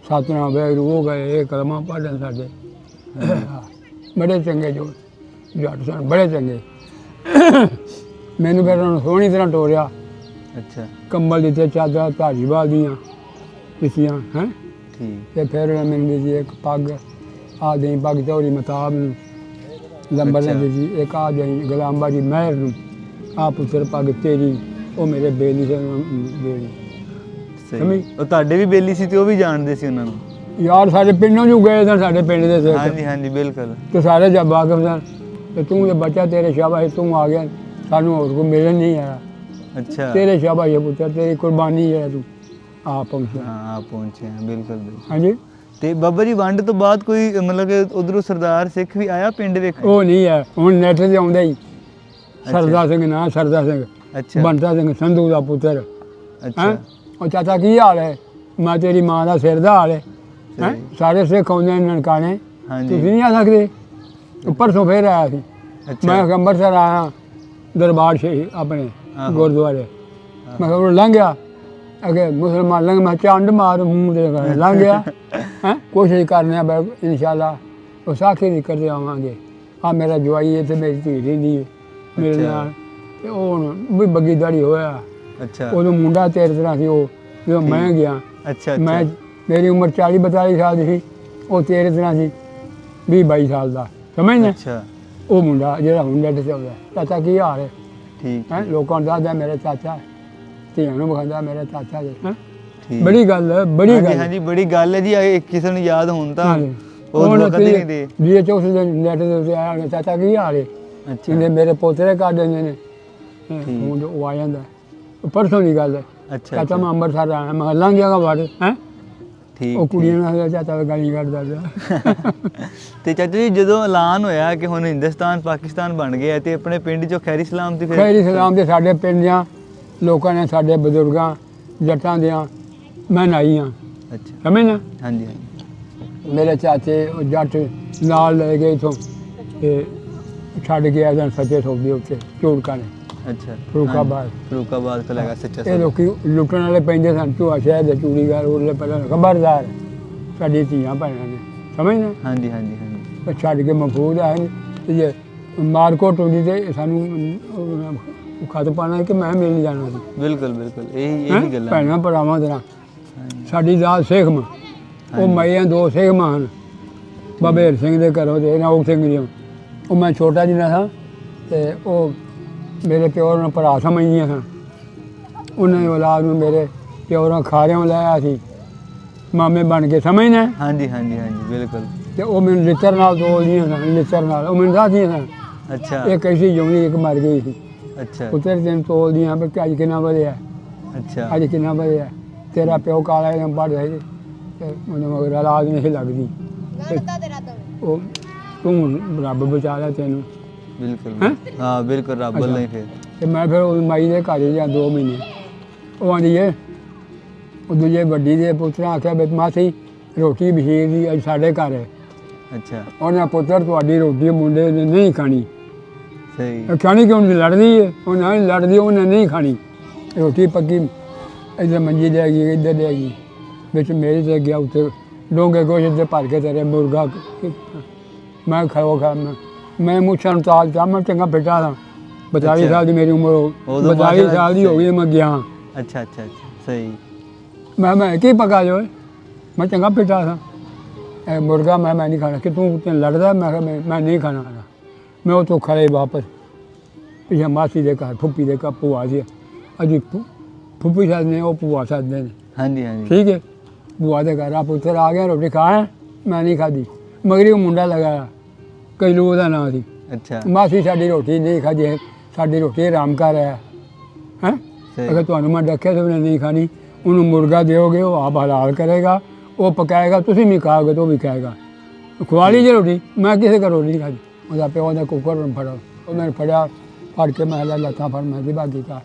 ਸਤਨਾਮ ਵਾਹਿਗੁਰੂ ਹੋ ਗਏ ਇਹ ਕਲਮਾਂ ਪੜ੍ਹਨ ਸਾਡੇ ਬੜੇ ਚੰਗੇ ਜੋ ਜੱਟ ਸਨ ਬੜੇ ਚੰਗੇ ਮੈਨੂੰ ਫਿਰ ਉਹਨਾਂ ਸੋਹਣੀ ਤਰ੍ਹਾਂ ਟੋਰਿਆ ਅੱਛਾ ਕੰਬਲ ਦਿੱਤੇ ਚਾਦਰਾਂ ਧਾਰੀਵਾਲ ਦੀਆਂ ਦਿੱਤੀਆਂ ਹੈਂ ਠੀਕ ਤੇ ਫਿਰ ਉਹਨਾਂ ਮੈਨੂੰ ਦਿੱਤੀ ਇੱਕ ਪੱਗ ਆ ਦੇਈ ਪੱਗ ਤੇਰੀ ਮਤਾਬ ਨੂੰ ਲੰਬਰ ਨੇ ਅੱਛਾ। ਦਿੱਤੀ ਇੱਕ ਆ ਦੇਈ ਗੁਲਾਮਾ ਦੀ ਮਹਿਰ ਨੂੰ ਆ ਪੁੱਤਰ ਪੱਗ ਤੇਰੀ ਉਹ ਮੇਰੇ ਬੇਲੀ ਦੇ ਦੇਣੀ ਸਹੀ ਉਹ ਤੁਹਾਡੇ ਵੀ ਬੇਲੀ ਸੀ ਤੇ ਉਹ ਵੀ ਜਾਣਦੇ ਸੀ ਉਹਨਾਂ ਨੂੰ ਯਾਰ ਸਾਡੇ ਪਿੰਡੋਂ ਜੂ ਗਏ ਤਾਂ ਸਾਡੇ ਪਿੰਡ ਦੇ ਸਿੱਖ ਹਾਂਜੀ ਹਾਂਜੀ ਬਿਲਕੁਲ ਤੇ ਸਾਰੇ ਜਦ ਵਾਕਫ ਸਨ ਤੇ ਤੂੰ ਤੇ ਬੱਚਾ ਤੇਰੇ ਸ਼ਾਬਾਸ਼ ਤੂੰ ਆ ਗਿਆ ਸਾਨੂੰ ਹੋਰ ਕੋਈ ਮਿਲਣ ਨਹੀਂ ਆਇਆ ਅੱਛਾ ਤੇਰੇ ਸ਼ਾਬਾਸ਼ ਹੈ ਪੁੱਤਰ ਤੇਰੀ ਕੁਰਬਾਨੀ ਹੈ ਤੂੰ ਆ ਪਹੁੰਚਿਆ ਹਾਂ ਆਪ ਪਹੁੰਚੇ ਹਾਂ ਬਿਲਕੁਲ ਹਾਂਜੀ ਤੇ ਬਾਬਾ ਜੀ ਵੰਡ ਤੋਂ ਬਾਅਦ ਕੋਈ ਮਤਲਬ ਕਿ ਉਧਰੋਂ ਸਰਦਾਰ ਸਿੱਖ ਵੀ ਆਇਆ ਪਿੰਡ ਵੇਖ ਉਹ ਨਹੀਂ ਹੈ ਹੁਣ ਨੈਟ ਤੇ ਆਉਂਦਾ ਹੀ ਸਰਦਾ ਸਿੰਘ ਨਾ ਸਰਦਾ ਸਿੰਘ ਅੱਛਾ ਬੰਤਾ ਸਿੰਘ ਸੰਧੂ ਦਾ ਪੁੱਤਰ ਅੱਛਾ ਹੈਂ ਉਹ ਚਾਚਾ ਕੀ ਹਾਲ ਹੈ ਮੈਂ ਤੇਰੀ ਮਾਂ ਦਾ ਸਿਰ ਦਾ ਹਾਲ ਹੈ ਹੈਂ ਸਾਰੇ ਸਿੱਖ ਆਉਂਦੇ ਨੇ ਨਨਕਾਣੇ ਹਾਂਜੀ ਤੁਸੀਂ ਨਹੀਂ ਆ ਸਕਦੇ ਪਰਸੋਂ ਫੇਰ ਆਇਆ ਸੀ ਅੱਛਾ ਮੈਂ ਅੰਮ੍ਰਿਤਸਰ ਆਇਆ ਦਰਬਾਰ ਸ਼ਰੀਫ ਆਪਣੇ ਆਹੋ। ਗੁਰਦੁਆਰੇ ਮੈਂ ਕਿਹਾ ਉਹ ਲੰਘ ਗਿਆ ਅਗੇ ਮੁਸਲਮਾਨ ਲੰਘ ਮੈਂ ਚੰਡ ਮਾਰ ਮੂੰਹ ਦੇ ਘਰ ਲੰਘ ਗਿਆ ਹੈਂ ਕੋਸ਼ਿਸ਼ ਕਰਨੇ ਆ ਇਨਸ਼ਾਅੱਲਾ ਉਹ ਸਾਖੀ ਵੀ ਕਰਦੇ ਆਵਾਂਗੇ ਆ ਮੇਰਾ ਜਵਾਈ ਹੈ ਤੇ ਮੇਰੀ ਧੀ ਰਹਿੰਦੀ ਹੈ ਮੇਰੇ ਅੱਛਾ। ਨਾਲ ਤੇ ਉਹ ਵੀ ਬੱਗੀ ਦਾੜੀ ਹੋਇਆ ਅੱਛਾ ਉਦੋਂ ਮੁੰਡਾ ਤੇਰੇ ਤਰ੍ਹਾਂ ਸੀ ਉਹ ਜਦੋਂ ਮੈਂ ਗਿਆ ਅੱਛਾ ਮੈਂ ਅੱਛਾ ਮੇਰੀ ਉਮਰ 40-42 ਸਾਲ ਦੀ ਸੀ ਉਹ ਤੇਰੇ ਤਰ੍ਹਾਂ ਸੀ 20-22 ਸਾਲ ਦਾ ਸਮਝਦੇ ਅੱਛਾ ਉਹ ਮੁੰਡਾ ਜਿਹੜਾ ਹੁਣ ਡੈਡ ਚੱਲਦਾ ਚਾਚਾ ਕੀ ਹਾਲ ਹੈ ਠੀਕ ਹੈਂ ਲੋਕਾਂ ਨੂੰ ਦੱਸਦਾ ਮੇਰਾ ਚਾਚਾ ਹੈ ਧੀਆਂ ਨੂੰ ਵਿਖਾਉਂਦਾ ਮੇਰਾ ਚਾਚਾ ਜੀ ਹੈਂ ਠੀਕ ਬੜੀ ਗੱਲ ਹੈ ਬੜੀ ਹਾਂਜੀ ਗੱਲ ਹਾਂਜੀ ਬੜੀ ਗੱਲ ਹੈ ਜੀ ਇਹ ਕਿਸੇ ਨੂੰ ਯਾਦ ਹੋਣ ਤਾਂ ਹਾਂਜੀ। ਉਹ ਹੁਣ ਵਕਤ ਹੀ ਨਹੀਂ ਦੇ ਜੀ ਚੌਥ ਦੇ ਨੈਟ ਦੇ ਉੱਤੇ ਆਇਆ ਉਹਨੇ, ਚਾਚਾ ਕੀ ਹਾਲ ਹੈ ਅੱਛਾ ਕਹਿੰਦੇ ਮੇਰੇ ਪੋਤਰੇ ਕਰ ਦਿੰਦੇ ਨੇ ਹੁਣ ਉਹ ਆ ਜਾਂਦਾ ਉਹ ਪਰਸੋਂ ਦੀ ਗੱਲ ਹੈ ਅੱਛਾ ਚਾਚਾ ਮੈਂ ਅੰਮ੍ਰਿਤਸਰ ਆਇਆ ਮੈਂ ਲੰਘ ਜਾਗਾ ਵੜ ਹੈਂ ਠੀਕ ਉਹ ਕੁੜੀਆਂ ਨਾਲ ਚਾਚਾ ਗਾਲੀ ਕੱਢਦਾ ਪਿਆ ਤੇ ਚਾਚਾ ਜੀ ਜਦੋਂ ਐਲਾਨ ਹੋਇਆ ਕਿ ਹੁਣ ਹਿੰਦੁਸਤਾਨ ਪਾਕਿਸਤਾਨ ਬਣ ਗਿਆ ਤੇ ਆਪਣੇ ਪਿੰਡ ਚੋਂ ਖੈਰੀ ਸਲਾਮਤੀ ਫਿਰ ਖੈਰੀ ਸਲਾਮ ਦੇ ਸਾਡੇ ਪਿੰਡ ਦੀਆਂ ਲੋਕਾਂ ਨੇ ਸਾਡੇ ਬਜ਼ੁਰਗਾਂ ਜੱਟਾਂ ਦੀਆਂ ਮਨਾਈਆਂ ਅੱਛਾ ਸਮਝ ਨਾ ਹਾਂਜੀ ਹਾਂਜੀ ਮੇਰੇ ਚਾਚੇ ਉਹ ਜੱਟ ਨਾਲ ਲੈ ਗਏ ਇਥੋਂ ਤੇ ਛੱਡ ਕੇ ਆ ਜਾਣ ਸੱਚੇ ਸੌਦੇ ਉੱਤੇ ਚੋੜਕਾਂ ਨੇ ਅੱਛਾ ਫਰੂਖਾਬਾਦ ਫਰੂਕਾਬਾਦ ਤੋਂ ਲੱਗਾ ਸੱਚਾ ਇਹ ਲੋਕੀ ਲੁੱਟਣ ਵਾਲੇ ਪੈਂਦੇ ਸਨ ਝੂਆ ਸ਼ਹਿਰ ਦੇ ਚੂੜੀਦਾਰ ਉਹਲੇ ਪਹਿਲਾਂ ਖਬਰਦਾਰ ਸਾਡੀ ਧੀਆਂ ਭੈਣਾਂ ਨੇ ਸਮਝ ਨਾ ਹਾਂਜੀ ਹਾਂਜੀ ਹਾਂਜੀ ਤੇ ਛੱਡ ਕੇ ਮਫੂਦ ਹੈ ਤੇ ਜੇ ਮਾਰਕੋਟ ਹੁੰਦੀ ਤੇ ਸਾਨੂੰ ਖਤ ਪਾਣਾ ਕਿ ਮੈਂ ਮਿਲਣ ਜਾਣਾ ਸੀ ਬਿਲਕੁਲ ਬਿਲਕੁਲ ਇਹੀ ਹੈਂ? ਗੱਲਾਂ ਭੈਣਾਂ ਭਰਾਵਾਂ ਦੇ ਨਾਲ ਹਾਂਜੀ ਸਾਡੀ ਦਾਤ ਸਿੱਖ ਮਾਂ ਉਹ ਮਾਈਆਂ ਦੋ ਸਿੱਖ ਮਾਂ ਹਨ ਬਬੇਰ ਸਿੰਘ ਦੇ ਘਰੋਂ ਤੇ ਨਾਉਕ ਸਿੰਘ ਜੀ ਉਹ ਮੈਂ ਛੋਟਾ ਜਿਹਾ ਸਾਂ ਤੇ ਉਹ ਮੇਰੇ ਪਿਓ ਨੂੰ ਭਰਾ ਸਮਝਦੀਆਂ ਸਨ ਉਹਨਾਂ ਦੀ ਔਲਾਦ ਨੂੰ ਮੇਰੇ ਪਿਓ ਨੂੰ ਖਾਰਿਆਂ ਲੈ ਆਇਆ ਸੀ ਮਾਮੇ ਬਣ ਕੇ ਸਮਝਣਾ ਹਾਂਜੀ ਹਾਂਜੀ ਹਾਂਜੀ ਬਿਲਕੁਲ ਤੇ ਉਹ ਮੈਨੂੰ ਲਿੱਤਰ ਨਾਲ ਤੋਲਦੀਆਂ ਸਨ ਲਿੱਤਰ ਨਾਲ ਉਹ ਮੈਨੂੰ ਦੱਸਦੀਆਂ ਸਨ ਅੱਛਾ ਇੱਕ ਐਸੀ ਜਿਉਂਦੀ ਇੱਕ ਮਰ ਗਈ ਸੀ ਅੱਛਾ ਉੱਤੇ ਤੈਨੂੰ ਤੋਲਦੀਆਂ ਵੀ ਅੱਜ ਕਿੰਨਾ ਵਧਿਆ ਅੱਛਾ ਅੱਜ ਕਿੰਨਾ ਵਧਿਆ ਤੇਰਾ ਪਿਓ ਕਾਲਾ ਇਹਨੂੰ ਪੜ੍ਹਦਾ ਸੀ ਤੇ ਉਹਨੂੰ ਮਗਰ ਔਲਾਦ ਨਹੀਂ ਸੀ ਲੱਗਦੀ ਤੇ ਉਹ ਤੂੰ ਰੱਬ ਬਚਾ ਲਿਆ ਤੈਨੂੰ ਬਿਲਕੁਲ ਹੈਂ? ਹਾਂ ਬਿਲਕੁਲ ਰੱਬ ਵੱਲੋਂ ਹੀ ਫਿਰ ਤੇ ਮੈਂ ਫਿਰ ਉਹ ਮਾਈ ਦੇ ਘਰ ਜਾਂ 2 ਮਹੀਨੇ ਉਹ ਆਂਦੀ ਏ ਉਹ ਦੂਜੇ ਵੱਡੀ ਦੇ ਪੁੱਤਰਾਂ ਆਖਿਆ ਵੀ ਮਾਸੀ ਰੋਟੀ ਬਸ਼ੀਰ ਦੀ ਅੱਜ ਸਾਡੇ ਘਰ ਹੈ ਅੱਛਾ ਉਹਨਾਂ ਪੁੱਤਰ ਤੁਹਾਡੀ ਰੋਟੀ ਮੁੰਡੇ ਨੇ ਨਹੀਂ ਖਾਣੀ ਸਹੀ ਇਹ ਖਾਣੀ ਕਿਉਂ ਨਹੀਂ ਲੜਦੀ ਹੈ ਉਹ ਨਾਲ ਲੜਦੀ ਉਹਨੇ ਨਹੀਂ ਖਾਣੀ ਰੋਟੀ ਪੱਕੀ ਇੱਧਰ ਮੰਜੀ ਦੇ ਗਈ ਇੱਧਰ ਦੇ ਗਈ ਵਿੱਚ ਮੇਰੇ ਤੇ ਗਿਆ ਉੱਤੇ ਡੋਂਗੇ ਗੋਸ਼ਤ ਦੇ ਭਰ ਕੇ ਤੇਰੇ ਮੁਰਗਾ ਮੈਂ ਖਾ ਮੈਂ ਮੁੱਛਾਂ ਨੂੰ ਤਾਲ ਚਾ ਮੈਂ ਚੰਗਾ ਬੇਟਾ ਦਾ 42 ਸਾਲ ਦੀ ਮੇਰੀ ਉਮਰ ਹੋ ਉਦੋਂ 42 ਸਾਲ ਦੀ ਹੋ ਗਈ ਮੈਂ ਗਿਆ ਅੱਛਾ ਅੱਛਾ ਅੱਛਾ ਸਹੀ ਮੈਂ ਕੀ ਪਕਾ ਜੋ ਮੈਂ ਚੰਗਾ ਬੇਟਾ ਸਾਂ ਇਹ ਮੁਰਗਾ ਮੈਂ ਨਹੀਂ ਖਾਣਾ ਕਿ ਤੂੰ ਤੇ ਲੜਦਾ ਮੈਂ ਕਿਹਾ ਮੈਂ ਨਹੀਂ ਖਾਣਾ ਮੈਂ ਉਹ ਤੋਂ ਖੜੇ ਵਾਪਸ ਪਿਛੇ ਮਾਸੀ ਦੇ ਘਰ ਫੁੱਪੀ ਦੇ ਘਰ ਭੂਆ ਸੀ ਅਜੀ ਫੁੱਪੀ ਸਾਹਿਬ ਨੇ ਉਹ ਭੂਆ ਸਾਹਿਬ ਨੇ ਹਾਂਜੀ ਹਾਂਜੀ ਠੀਕ ਹੈ ਭੂਆ ਦੇ ਘਰ ਆਪ ਉੱਥੇ ਆ ਗਿਆ ਰੋਟੀ ਖਾਇਆ ਮੈਂ ਨਹੀਂ ਖਾਧੀ ਮਗਰੀ ਉਹ ਮੁੰਡਾ ਲਗਾਇਆ ਕੈਲੂ ਉਹਦਾ ਨਾਂ ਸੀ ਅੱਛਾ ਮਾਸੀ ਸਾਡੀ ਰੋਟੀ ਨਹੀਂ ਖਾਧੀ ਸਾਡੀ ਰੋਟੀ ਆਰਾਮ ਕਰ ਹੈ ਹੈਂ सही। अगर ਤੁਹਾਨੂੰ मैं डके तो उन्हें नहीं खानी ਉਹਨੂੰ ਮੁਰਗਾ ਦਿਓਗੇ ਉਹ ਆਪ ਹਲਾਲ ਕਰੇਗਾ ਉਹ ਪਕਾਏਗਾ ਤੁਸੀਂ ਵੀ ਖਾਓਗੇ तो भी ਖਾਏਗਾ ਖਵਾ ਲਈ ਜੇ ਰੋਟੀ ਮੈਂ ਕਿਸੇ ਘਰ ਰੋਟੀ ਨਹੀਂ ਖਾਦੀ ਉਹਦਾ ਪਿਓ ਨੇ ਕੁੱਕਰ ਨੂੰ ਫੜੋ ਉਹ ਮੈਨੂੰ ਫੜਿਆ ਫੜ ਕੇ ਮੈਂ ਲੱਤਾਂ ਫੜ ਮੈਂ ਜ਼ਿਬਾ ਕੀਤਾ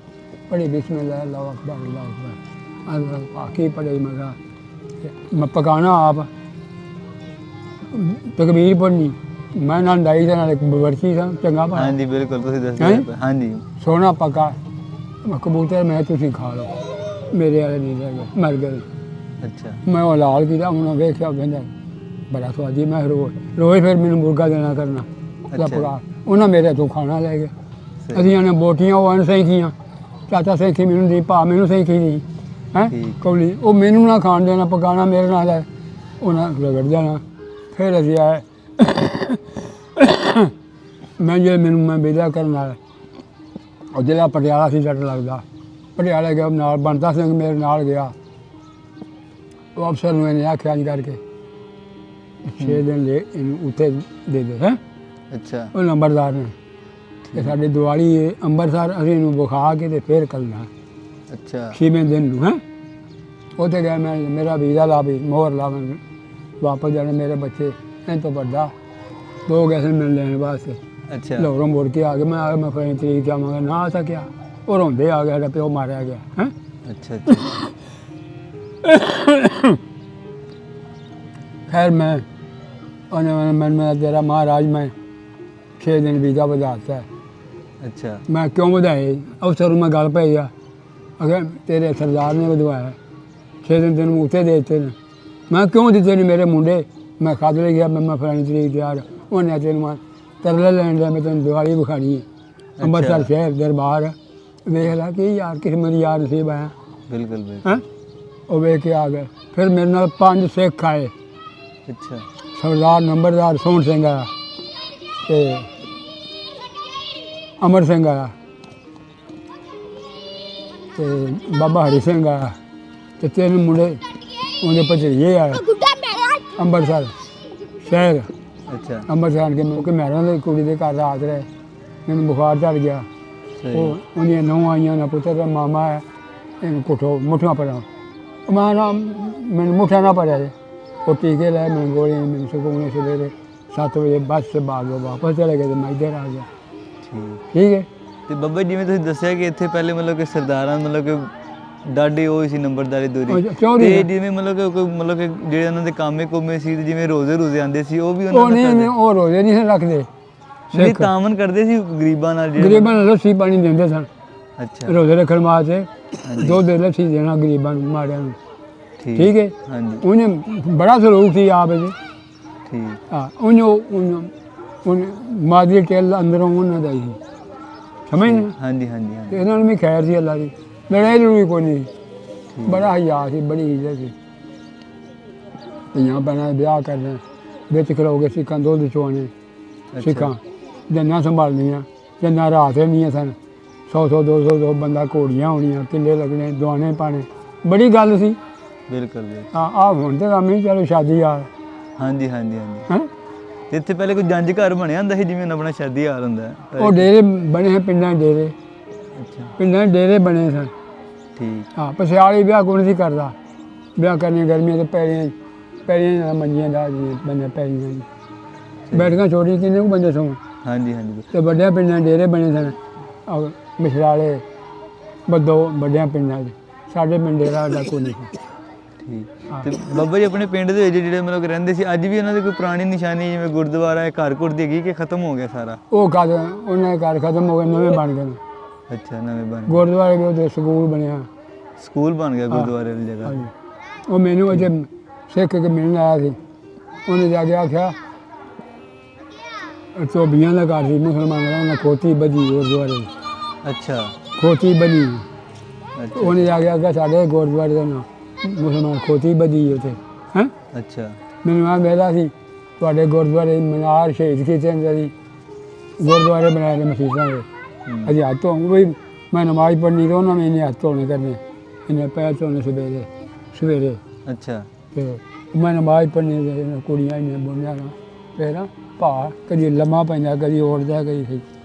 ਪੜੀ ਬਿਸਮਿਲ੍ਲਾ ਅੱਲਾਹੁ ਅਕਬਰ ਅੱਲਾਹੁ ਅਕਬਰ ਅੱਲਾਹ ਆਖੀ ਪੜੀ मैं पकाना आप तकबीर पढ़नी मैं ना डाई से नाल बरछी सा चंगा पा हाँ जी बिल्कुल तुसीं हैं? दसदे हाँ जी सोना पका मैं कबूतर मैं तुसीं खा लो मेरे वाले नहीं रह गए मर गए अच्छा मैं वो लाल किया उन्होंने वेख्या कहंदा बड़ा स्वादी मैं रोज़ फिर मैंने मुर्गा देना करना अच्छा। पका उन्हें मेरे तो खाना ले गए सही। असीं ने बोटियां वो सेखियां चाचा सेखी मैनू दी भा मैनू सेखी दी हैं ठीक। कौली वो मैनू ना खान देना पकाना मेरे नाल है उन्हें रगड़ देना फिर असीं आए मैं जो मैनू मैं विदा करना है और जिला पटियाला सी जट लगदा पटियाले गया नाल बनता सिंह मेरे नाल गया वो अफसर ने इन्हें आख्या जी करके 6 दिन ले उत्थे दे दे हैं अच्छा वो नंबरदार ने कि साडी दिवाली अंबरसर असीं इहनूं विखा के ते फिर करना अच्छा 6वें दिन नूं हैं उत्थे गया मैं मेरा वीज़ा ला भी मोहर ला मैं वापस जाने मेरे बच्चे इन तो बड़ा 2 गए सन मिलने लेने वास्ते अच्छा लाहौरों मुड़ के आ गए मैं आया मैं फलानी तरीक जावांगा ना आ सकिया और रोंदे आ गया साडा प्यो मारिया गया हैं अच्छा अच्छा खैर मैं मैं तेरा महाराज मैं 6 दिन वीज़ा ਵਧਾਤਾ है अच्छा मैं क्यों ਵਧਾਏ अफसर में गल पई आ अगर तेरे सरदार ने ਵਧਵਾਇਆ 6 दिन तेन उत्थे दे दिते ने मैं क्यों दिते नहीं मेरे मुंडे मैं खद ले गया मैं फलानी तरीक त्यार उन्हें तेन मैं तरले लैन दिया मैं तेन दिवाली विखानी है अंबरसर शहर दरबार वेख ला कि यार किस्मत दी यार नसीब आया बिल्कुल बिल्कुल हैं वो वेख के आ गए फिर मेरे नाल 5 सिख आए अच्छा सरदार नंबरदार सोहन सिंह आया ते अमर सिंह आया ते बाबा हरि सिंह आया ते 3 मुंडे उन्हें भतीजे आए अंबरसर शहर अच्छा अंबरसर आन के क्योंकि मैरों कुड़ी के घर रात रहे मैंने बुखार चढ़ गया सही वो उन्हें नूह आईया ना पुत्र का मामा है इन पुठो मुठा पड़ा मैं ना मैंने मुठा ना पड़ा वो टीके लाए मैंने गोली मैंने सुकून सवेरे 7 बजे बस से भागो वापस चले गए तो मैं इधर आ गया ठीक ठीक है ਤੇ ਬਾਬਾ ਜਿਵੇਂ ਤੁਸੀਂ ਦੱਸਿਆ ਕਿ ਇੱਥੇ ਪਹਿਲੇ ਮਤਲਬ ਕਿ ਸਰਦਾਰਾਂ ਮਤਲਬ ਕਿ ਡਾਢੀ ਉਹ ਸੀ ਨੰਬਰਦਾਰੀ ਦੂਰੀ ਚੌਧਰੀ ਤੇ ਜਿਵੇਂ ਮਤਲਬ ਕਿ ਕੋਈ ਮਤਲਬ ਕਿ ਜਿਹੜੇ ਉਹਨਾਂ ਦੇ ਕਾਮੇ ਕੋਮੇ ਸੀ ਤੇ ਜਿਵੇਂ ਰੋਜ਼ੇ ਆਉਂਦੇ ਸੀ ਉਹ ਵੀ वो ਉਹਨਾਂ नहीं वो रोजे नहीं से रखते ਨੇ ਤਾਮਨ ਕਰਦੇ ਸੀ ਗਰੀਬਾਂ ਨਾਲ ਜਿਹੜੇ गरीबों को लस्सी पानी देंगे सन ਅੱਛਾ रोजे रखने वास्ते 2 दिन लस्सी देना गरीबों माड़िया ठीक है ਹਾਂਜੀ उन्हें बड़ा सलूक थी आप जी ਠੀਕ हाँ उन्हें मादरी टेल अंदरों उन्हें दी थी समझ नहीं ਹਾਂਜੀ ਹਾਂਜੀ ਹਾਂਜੀ इन्हों भी खैर थी अल्लाह की लड़ाई लड़ूई कोई नहीं बड़ा हया थी बड़ी इज्जत थी धीआं भैनां ब्याह करने बिच खलो के सिक्खां दुद्ध चोने सिक्खां जन्नां संभालनियां जन्नां रात होनियां सन 100 200 बंदा घोड़ियां होनियां किले लगने दुआने पाने बड़ी गल सी ਬਿਲਕੁਲ ਬਿਲਕੁਲ हाँ आ हुण ते कम्म ही चलो शादी आ ਹਾਂਜੀ ਹਾਂਜੀ ਹਾਂਜੀ हैं ਤੇ ਇੱਥੇ ਪਹਿਲੇ ਕੋਈ ਜੰਜ ਘਰ ਬਣਿਆ ਹੁੰਦਾ ਸੀ ਜਿਵੇਂ ਆਪਣਾ ਸ਼ਾਦੀ ਹਾਲ ਹੁੰਦਾ ਹੈ ਉਹ ਡੇਰੇ ਬਣੇ ਹੈ ਪਿੰਡਾਂ 'ਚ ਡੇਰੇ ਅੱਛਾ ਪਿੰਡਾਂ 'ਚ ਡੇਰੇ ਬਣੇ ਸਨ ਠੀਕ ਹਾਂ ਪਸਿਆਲੀ ਵਿਆਹ ਕੋਈ ਨਹੀਂ ਸੀ ਕਰਦਾ ਵਿਆਹ ਕਰਨੀਆਂ ਗਰਮੀਆਂ ਤੇ ਪੈਰੀਆਂ ਮੰਜੀਆਂ ਦਾ ਬੰਦੇ ਪੈਰੀਆਂ ਬੈਠਕਾਂ ਛੋਟੀ ਕਿੰਨੇ ਕੁ ਬੰਦੇ ਸੌਂ ਹਾਂਜੀ ਹਾਂਜੀ ਤੇ ਵੱਡਿਆਂ ਪਿੰਡਾਂ 'ਚ ਡੇਰੇ ਬਣੇ ਸਨ ਮਿਸਰਾਲੇ ਬੱਦੋ ਵੱਡਿਆਂ ਪਿੰਡਾਂ 'ਚ ਸਾਡੇ ਪਿੰਡ ਡੇਰਾ ਦਾ ਕੋਈ ਨਹੀਂ ਸੀ ਠੀਕ ਤੇ ਬਾਬਾ ਜੀ ਆਪਣੇ ਪਿੰਡ ਦੇ ਵਿੱਚ ਜਿਹੜੇ ਮਤਲਬ ਰਹਿੰਦੇ ਸੀ ਅੱਜ ਵੀ ਉਹਨਾਂ ਦੀ ਕੋਈ ਪੁਰਾਣੀ ਨਿਸ਼ਾਨੀ ਜਿਵੇਂ ਗੁਰਦੁਆਰਾ ਹੈ ਘਰ ਘੁਰ ਦੀ ਹੈਗੀ ਕਿ ਖਤਮ ਹੋ ਗਿਆ ਸਾਰਾ ਉਹ ਕਦ ਉਹਨਾਂ ਦੇ ਘਰ ਖਤਮ ਹੋ ਗਏ ਨਵੇਂ ਬਣ ਗਏ ਨੇ ਅੱਛਾ ਨਵੇਂ ਬਣ ਗਏ ਗੁਰਦੁਆਰੇ ਦੇ ਉੱਤੇ ਸਕੂਲ ਬਣਿਆ ਸਕੂਲ ਬਣ ਗਿਆ ਗੁਰਦੁਆਰੇ ਵਾਲੀ ਜਗ੍ਹਾ ਹਾਂਜੀ ਉਹ ਮੈਨੂੰ ਅਜੇ ਸਿੱਖ ਕੇ ਮਿਲਣ ਆਇਆ ਸੀ ਉਹਨੇ ਜਾ ਕੇ ਆਖਿਆ ਧੋਬੀਆਂ ਦਾ ਘਰ ਸੀ ਮੁਸਲਮਾਨਾਂ ਦਾ ਉਹਨਾਂ ਖੋਤੀ ਬੱਝੀ ਗੁਰਦੁਆਰੇ ਅੱਛਾ ਖੋਤੀ ਬੱਝੀ ਅੱਛਾ ਉਹਨੇ ਜਾ ਕੇ ਆਖਿਆ ਸਾਡੇ ਗੁਰਦੁਆਰੇ ਦਾ ਨਾਂ ਮੁਸਲਮਾਨ ਖੋਤੀ ਬੱਝੀ ਉੱਥੇ ਹੈਂ ਅੱਛਾ ਮੈਨੂੰ ਆ ਮੇਲਾ ਸੀ ਤੁਹਾਡੇ ਗੁਰਦੁਆਰੇ ਮਨਾਰ ਸ਼ਹੀਦ ਕੀਤੇ ਹੁੰਦੇ ਸੀ ਗੁਰਦੁਆਰੇ ਬਣਾਏ ਨੇ ਮਸੀਤਾਂ ਦੇ ਅਜੇ ਹੱਥ ਧੋਣ ਵੀ ਮੈਂ ਨਮਾਜ਼ ਪੜ੍ਹਨੀ ਤਾਂ ਉਹਨਾਂ ਨੇ ਇੰਨੇ ਹੱਥ ਧੋਣੇ ਕਰਨੇ ਇੰਨੇ ਪੈਰ ਧੋਣੇ ਸਵੇਰੇ ਅੱਛਾ ਤੇ ਮੈਂ ਨਮਾਜ਼ ਪੜ੍ਹਨੀ ਤੇ ਕੁੜੀਆਂ ਇੰਨੇ ਬੋਲੀਆਂ ਨਾ ਫਿਰ ਭਾ ਕਦੀ ਲੰਮਾ ਪੈਂਦਾ ਕਦੀ ਉੱਠਦਾ ਕਦੀ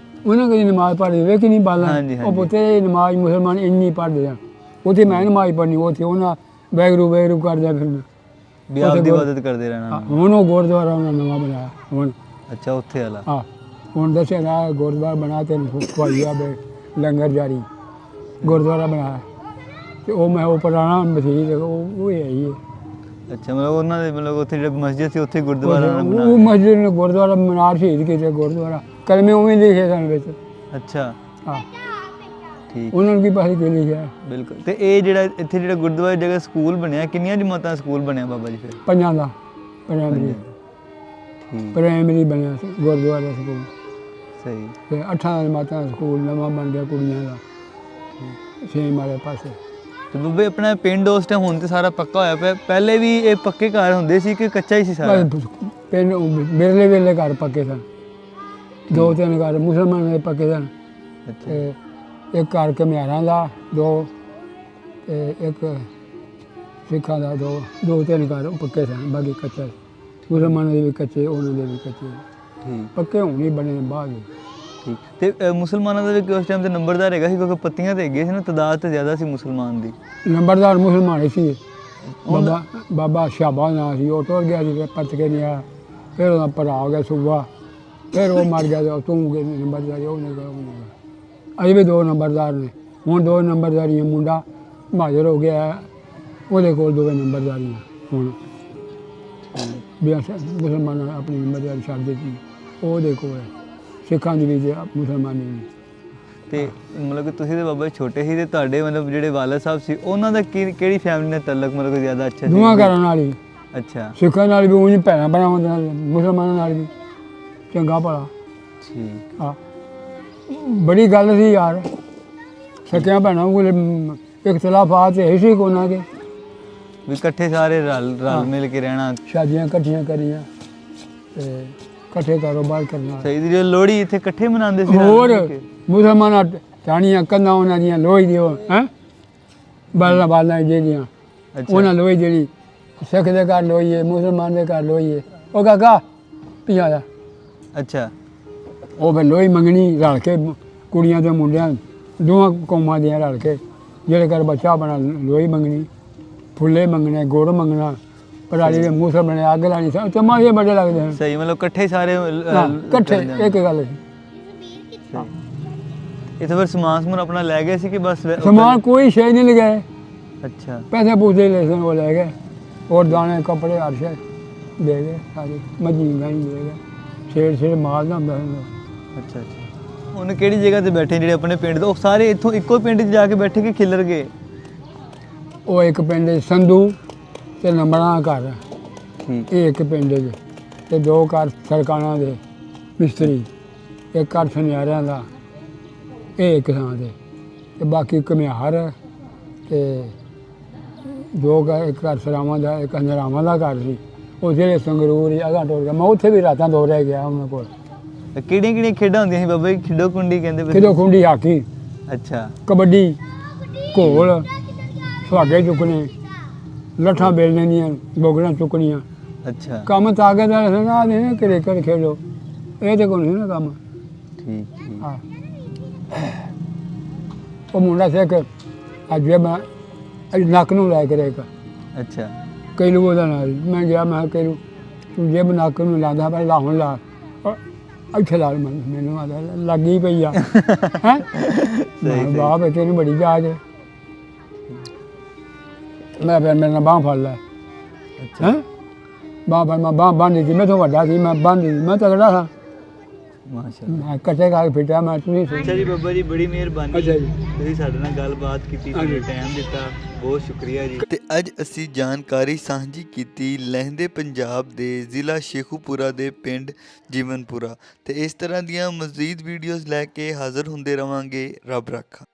ਉਹਨਾਂ ਕਦੀ ਨਮਾਜ਼ ਪੜ੍ਹਦੇ ਵੇਖ ਨਹੀਂ ਬਾਲਾਂ ਹਾਂਜੀ, ਉਹ ਹਾਂਜੀ। ਪੁੱਤੇ ਨਮਾਜ਼ ਮੁਸਲਮਾਨ ਇੰਨੀ ਪੜ੍ਹਦੇ ਆ ਉੱਥੇ ਮੈਂ ਨਮਾਜ਼ ਪੜ੍ਹਨੀ ਉੱਥੇ ਉਹਨਾਂ ਵੈਗਰੂ ਵੈਗਰੂ ਕਰਦਾ ਫਿਰਨਾ ਵੀ ਆਪ ਦੀ ਇਬਾਦਤ ਕਰਦੇ ਰਹਿਣਾ। ਹੁਣ ਉਹ ਗੁਰਦੁਆਰਾ ਉਹਨਾਂ ਨਵਾਂ ਬਣਾਇਆ ਹੁਣ ਅੱਛਾ, ਉੱਥੇ ਵਾਲਾ। ਹਾਂ ਹੁਣ ਦੱਸਿਆ ਨਾ ਗੁਰਦੁਆਰਾ ਬਣਾ ਤੇ ਖਵਾਈਆ ਬੇ ਲੰਗਰ ਜਾਰੀ ਗੁਰਦੁਆਰਾ ਬਣਾਇਆ ਤੇ ਉਹ ਮੈਂ ਉਹ ਪੁਰਾਣਾ ਮਸਜਿਦ ਉਹ ਹੈ ਹੀ ਹੈ। ਅੱਛਾ, ਮਤਲਬ ਉਹਨਾਂ ਦੇ ਮਤਲਬ ਉੱਥੇ ਜਿਹੜਾ ਮਸਜਿਦ ਸੀ ਉੱਥੇ ਗੁਰਦੁਆਰਾ ਉਹਨਾਂ ਨੇ ਉਹ ਮਸਜਿਦ ਨੇ ਗੁਰਦੁਆਰਾ ਮਨਾਰ ਸ਼ਹੀਦ ਕੀਤਾ ਗੁਰਦੁਆਰਾ ਕਲਮੇ ਉਵੇਂ ਲਿਖੇ ਸਨ ਵਿੱਚ। ਅੱਛਾ, ਹਾਂ ਠੀਕ, ਉਹਨਾਂ ਨੂੰ ਕੀ ਪਤਾ ਕੀ ਲਿਖਿਆ ਬਿਲਕੁਲ। ਤੇ ਇਹ ਜਿਹੜਾ ਇੱਥੇ ਜਿਹੜਾ ਗੁਰਦੁਆਰੇ ਦੀ ਜਗ੍ਹਾ ਸਕੂਲ ਬਣਿਆ, ਕਿੰਨੀਆਂ ਜਮਾਤਾਂ ਸਕੂਲ ਬਣਿਆ ਬਾਬਾ ਜੀ ਫਿਰ? ਪੰਜਾਂ ਦਾ ਪ੍ਰਾਇਮਰੀ ਠੀਕ, ਪ੍ਰਾਇਮਰੀ ਬਣਿਆ ਸੀ ਗੁਰਦੁਆਰਾ ਸਕੂਲ ਸਹੀ। ਤੇ 8 ਮਾਤਾ ਸਕੂਲ ਨਵਾਂ ਬਣ ਗਿਆ ਕੁੜੀਆਂ ਦਾ ਛੇਮ ਵਾਲੇ ਪਾਸੇ। ਤੇ ਬੱਬੇ ਆਪਣਾ ਪਿੰਡ ਉਸ ਟਾਈਮ ਹੁਣ ਤੇ ਸਾਰਾ ਪੱਕਾ ਹੋਇਆ ਪਿਆ, ਪਹਿਲੇ ਵੀ ਇਹ ਪੱਕੇ ਘਰ ਹੁੰਦੇ ਸੀ ਕਿ ਕੱਚਾ ਹੀ ਸੀ ਸਾਰਾ? ਬਸ ਪਿੰਡ ਬਿਰਲੇ ਵੇਲੇ ਘਰ ਪੱਕੇ ਸਨ, 2-3 ਘਰ ਮੁਸਲਮਾਨਾਂ ਦੇ ਪੱਕੇ ਸਨ ਅੱਛਾ, ਤੇ ਇੱਕ ਘਰ ਘੁਮਿਆਰਾਂ ਦਾ 2 ਤੇ ਇੱਕ ਸਿੱਖਾਂ ਦਾ 2-3 ਘਰ ਉਹ ਪੱਕੇ ਸਨ, ਬਾਕੀ ਕੱਚਾ ਸੀ। ਮੁਸਲਮਾਨਾਂ ਦੇ ਵੀ ਕੱਚੇ, ਉਹਨਾਂ ਦੇ ਵੀ ਕੱਚੇ, ਠੀਕ, ਪੱਕੇ ਹੁਣ ਹੀ ਬਣੇ ਨੇ ਬਾਅਦ ਵਿੱਚ। ਠੀਕ। ਤੇ ਮੁਸਲਮਾਨਾਂ ਦਾ ਵੀ ਉਸ ਟਾਈਮ ਤੇ ਨੰਬਰਦਾਰ ਹੈਗਾ ਸੀ ਕਿਉਂਕਿ ਪੱਤੀਆਂ ਤੇ ਹੈਗੀਆਂ ਸੀ ਨਾ, ਤਾਦਾਦ ਤੇ ਜ਼ਿਆਦਾ ਸੀ ਮੁਸਲਮਾਨ ਦੀ। ਨੰਬਰਦਾਰ ਮੁਸਲਮਾਨ ਹੀ ਸੀ ਬਾਬਾ ਸ਼ਾਬਾ ਨਾਂ ਸੀ, ਉਹ ਟੁਰ ਗਿਆ ਸੀ ਪਰਤ ਕੇ ਨਹੀਂ ਆਇਆ। ਫਿਰ ਉਹਦਾ ਭਰਾ ਹੋ ਗਿਆ ਸੂਬਾ, ਫਿਰ ਉਹ ਮਰ ਗਿਆ ਤੇ ਤੂੰ ਨੰਬਰਦਾਰੀ ਉਹਨੇ ਕਰ ਅਜੇ ਵੀ 2 ਨੰਬਰਦਾਰ ਨੇ। ਹੁਣ 2 ਨੰਬਰਦਾਰੀਆਂ ਮੁੰਡਾ ਮਾਜਰ ਹੋ ਗਿਆ ਉਹਦੇ ਕੋਲ 2 ਨੰਬਰਦਾਰੀਆਂ ਹੁਣ ਵੀ ਮੁਸਲਮਾਨਾਂ ਨੇ ਆਪਣੀ ਨੰਬਰਦਾਰੀ ਛੱਡ ਦਿੱਤੀ ਉਹਦੇ ਕੋਲ ਹੈ, ਸਿੱਖਾਂ ਦੀ ਵੀ ਤੇ ਮੁਸਲਮਾਨੀ ਵੀ। ਤੇ ਮਤਲਬ ਕਿ ਤੁਸੀਂ ਤੇ ਬਾਬਾ ਜੀ ਛੋਟੇ ਸੀ ਤੇ ਤੁਹਾਡੇ ਮਤਲਬ ਜਿਹੜੇ ਵਾਲਦ ਸਾਹਿਬ ਸੀ ਉਹਨਾਂ ਦਾ ਕਿਹੜੀ ਫੈਮਿਲੀ ਨਾਲ ਤਾਲੁਕ ਮਤਲਬ ਕਿ ਜ਼ਿਆਦਾ ਅੱਛਾ ਸੀ? ਦੋਵਾਂ ਘਰਾਂ ਨਾਲ ਹੀ, ਅੱਛਾ, ਸਿੱਖਾਂ ਨਾਲ ਵੀ ਉਂਝ ਭੈਣਾਂ ਭਰਾਵਾਂ ਦੇ ਨਾਲ, ਮੁਸਲਮਾਨਾਂ ਨਾਲ ਵੀ ਚੰਗਾ ਭਲਾ। ਠੀਕ, ਹਾਂ ਬੜੀ ਗੱਲ ਸੀ ਯਾਰ, ਸਕਿਆਂ ਭੈਣਾਂ ਕੋਲ ਇਖਤਲਾਫਾਤ ਹੈ ਸੀ ਕੋਨਾ ਕੇ, ਵੀ ਇਕੱਠੇ ਸਾਰੇ ਰਲ ਮਿਲ ਕੇ ਰਹਿਣਾ। ਸ਼ਾਦੀਆਂ ਇਕੱਠੀਆਂ ਕਰੀਆਂ ਤੇ ਇਕੱਠੇ ਕਾਰੋਬਾਰ ਕਰਨਾ। ਸਹੀ ਦੀ ਲੋਹੜੀ ਇੱਥੇ ਇਕੱਠੇ ਮਨਾਉਂਦੇ ਸੀ ਰਲ ਹੋਰ ਮਿਲ ਕੇ। ਮੁਸਲਮਾਨਾਂ ਟਾਣੀਆਂ ਕੰਨਾਂ ਉਹਨਾਂ ਦੀਆਂ ਲੋਹੀ ਦਿਓ ਹੈਂ ਬਾਲਾਂ ਜਿਹੜੀਆਂ ਅੱਛਾ, ਉਹਨਾਂ ਲੋਹੀ ਜਿਹੜੀ ਸਿੱਖ ਦੇ ਘਰ ਲੋਹੀ ਹੈ, ਮੁਸਲਮਾਨ ਦੇ ਘਰ ਲੋਹੀ ਹੈ। ਉਹ ਕਾਕਾ ਪਿਆ ਆ ਅੱਛਾ, ਉਹ ਫਿਰ ਲੋਹੀ ਮੰਗਣੀ ਰਲ ਕੇ ਕੁੜੀਆਂ ਤੇ ਮੁੰਡਿਆਂ ਦੋਵਾਂ ਕੌਮਾਂ ਦੀਆਂ ਰਲ ਕੇ ਜਿਹੜੇ ਘਰ ਬੱਚਾ ਬਣਾ ਲੋਹੀ ਮੰਗਣੀ, ਫੁੱਲੇ ਮੰਗਣੇ, ਗੁੜ ਮੰਗਣਾ, ਪਰਾਲੀ ਦੇ ਮੂਸਲ ਬਣੇ, ਅੱਗ ਲਾਣੀ। ਤਮਾਸ਼ੇ ਬੜੇ ਲੱਗਦੇ ਹਨ। ਸਹੀ, ਮਤਲਬ ਇਕੱਠੇ ਸਾਰੇ ਇਕੱਠੇ ਇੱਕ ਗੱਲ ਸੀ। ਇੱਥੇ ਫਿਰ ਸਮਾਨ ਸਮੂਨ ਆਪਣਾ ਲੈ ਗਏ ਸੀ ਕਿ ਬਸ ਸਮਾਨ ਕੋਈ ਸ਼ੈ ਨਹੀਂ ਲਗਾਏ, ਅੱਛਾ, ਪੈਸੇ ਪੂਸੇ ਲੈ ਸਨ ਉਹ ਲੈ ਗਏ, और दाने कपड़े हर शे दे गए सारी मजी गई दे गए छेड़ माल ना ਹੁੰਦਾ ਅੱਛਾ ਅੱਛਾ। ਹੁਣ ਕਿਹੜੀ ਜਗ੍ਹਾ ਤੇ ਬੈਠੇ ਜਿਹੜੇ ਆਪਣੇ ਪਿੰਡ ਦੇ ਉਹ ਸਾਰੇ ਇੱਥੋਂ ਇੱਕੋ ਪਿੰਡ 'ਚ ਜਾ ਕੇ ਬੈਠੇ ਕਿ ਖਿਲਰ ਗਏ? ਉਹ ਇੱਕ ਪਿੰਡ ਸੰਧੂ ਤੇ ਨੰਬਰਾਂ ਘਰ ਠੀਕ, ਇਹ ਇੱਕ ਪਿੰਡ 'ਚ ਤੇ 2 ਘਰ ਸਰਕਾਰਾਂ ਦੇ ਮਿਸਤਰੀ, ਇੱਕ ਘਰ ਸੁਨਿਆਰਿਆਂ ਦਾ, ਇਹ ਇੱਕ ਥਾਂ ਤੇ ਬਾਕੀ ਘੁਮਿਆਰ ਤੇ 2 ਘਰ, ਇੱਕ ਘਰ ਸਰਾਵਾਂ ਦਾ, ਇੱਕ ਹੰਜਰਾਵਾਂ ਦਾ ਘਰ ਸੀ। ਉਹ ਜਿਹੜੇ ਸੰਗਰੂਰ ਹੀ ਅਗਾਂਹ ਟੁਰ ਗਿਆ, ਮੈਂ ਉੱਥੇ ਵੀ ਰਾਤਾਂ 2 ਰਹਿ ਗਿਆ ਉਹਨਾਂ ਕੋਲ। ਕਿਹੜੀਆਂ ਕਿਹੜੀਆਂ ਖੇਡਾਂ ਹੁੰਦੀਆਂ ਸੀ ਬਾਬਾ ਜੀ? ਖਿੱਡੋ ਕੁੰਡੀ ਕਹਿੰਦੇ ਪਏ ਸੀ। ਖਿੱਦੋ ਖੁੰਡੀ, ਹਾਕੀ, ਅੱਛਾ, ਕਬੱਡੀ, ਘੋਲ, ਸੁਹਾਗੇ ਚੁੱਕਣੇ, ਲੱਠਾਂ ਬੇਲਣੇ ਦੀਆਂ, ਬੋਗੜਾਂ ਚੁੱਕਣੀਆਂ। ਅੱਛਾ, ਕੰਮ ਤਾਕਤ ਵਾਲੇ ਸੀ ਨਾ, ਨਹੀਂ ਕ੍ਰਿਕਟ ਖੇਡੋ, ਇਹ ਤੇ ਕੋਈ ਨਹੀਂ ਨਾ ਕੰਮ। ਠੀਕ ਠੀਕ, ਹਾਂ ਉਹ ਮੁੰਡਾ ਸਿੱਖ ਅੱਜ ਮੈਂ ਨੱਕ ਨੂੰ ਲੈ ਕੇ ਰੇਕ ਅੱਛਾ, ਕੈਲੂ ਉਹਦਾ ਨਾਲ ਮੈਂ ਗਿਆ, ਮੈਂ ਕਿਹਾ ਕੈਲੂ ਤੂੰ ਜੇ ਨੱਕ ਨੂੰ ਲਾਉਂਦਾ ਪਰ ਲਾਹੁਣ ਲਾ, ਇੱਥੇ ਲਾ ਮੈਨੂੰ ਆਦਾ ਲੱਗੀ ਪਈ ਆ ਹੈਂ ਬਾਪ ਤੈਨੂੰ ਬੜੀ ਜਾਚ ਹੈ। ਮੈਂ ਫਿਰ ਮੇਰੇ ਨਾਲ ਬਾਂਹ ਫੜ ਲੈ ਹੈਂ ਬਾਂਹ ਫੜ, ਮੈਂ ਬਾਂਹ ਬੰਨ੍ਹ ਦਿੱਤੀ, ਮੈਥੋਂ ਵੱਡਾ ਸੀ, ਮੈਂ ਬੰਨ੍ਹ ਦਿੱਤੀ, ਮੈਂ ਤਗੜਾ ਸਾਂ, ਮਾਸ਼ਾਅੱਲਾ। ਮੈਂ ਕੱਟੇ ਖਾ ਕੇ ਫਿੱਟਿਆ, ਮੈਂ ਤੁਸੀਂ ਅੱਛਾ ਜੀ ਬਾਬਾ ਜੀ, ਬੜੀ ਮਿਹਰਬਾਨੀ, ਅੱਛਾ ਜੀ। ਤੁਸੀਂ ਸਾਡੇ ਨਾਲ ਗੱਲਬਾਤ ਕੀਤੀ, ਸਾਨੂੰ ਟਾਈਮ ਦਿੱਤਾ, ਬਹੁਤ ਸ਼ੁਕਰੀਆ ਜੀ। ਤੇ ਅੱਜ ਅਸੀਂ ਜਾਣਕਾਰੀ ਸਾਂਝੀ ਕੀਤੀ ਲਹਿੰਦੇ ਪੰਜਾਬ ਦੇ ਜ਼ਿਲ੍ਹਾ ਸ਼ੇਖੂਪੁਰਾ ਦੇ ਪਿੰਡ ਜੀਵਨਪੁਰਾ, ਤੇ ਇਸ ਤਰ੍ਹਾਂ ਦੀਆਂ ਮਜ਼ੀਦ ਵੀਡੀਓਜ਼ ਲੈ ਕੇ ਹਾਜ਼ਰ ਹੁੰਦੇ ਰਵਾਂਗੇ। ਰੱਬ ਰਾਖਾ।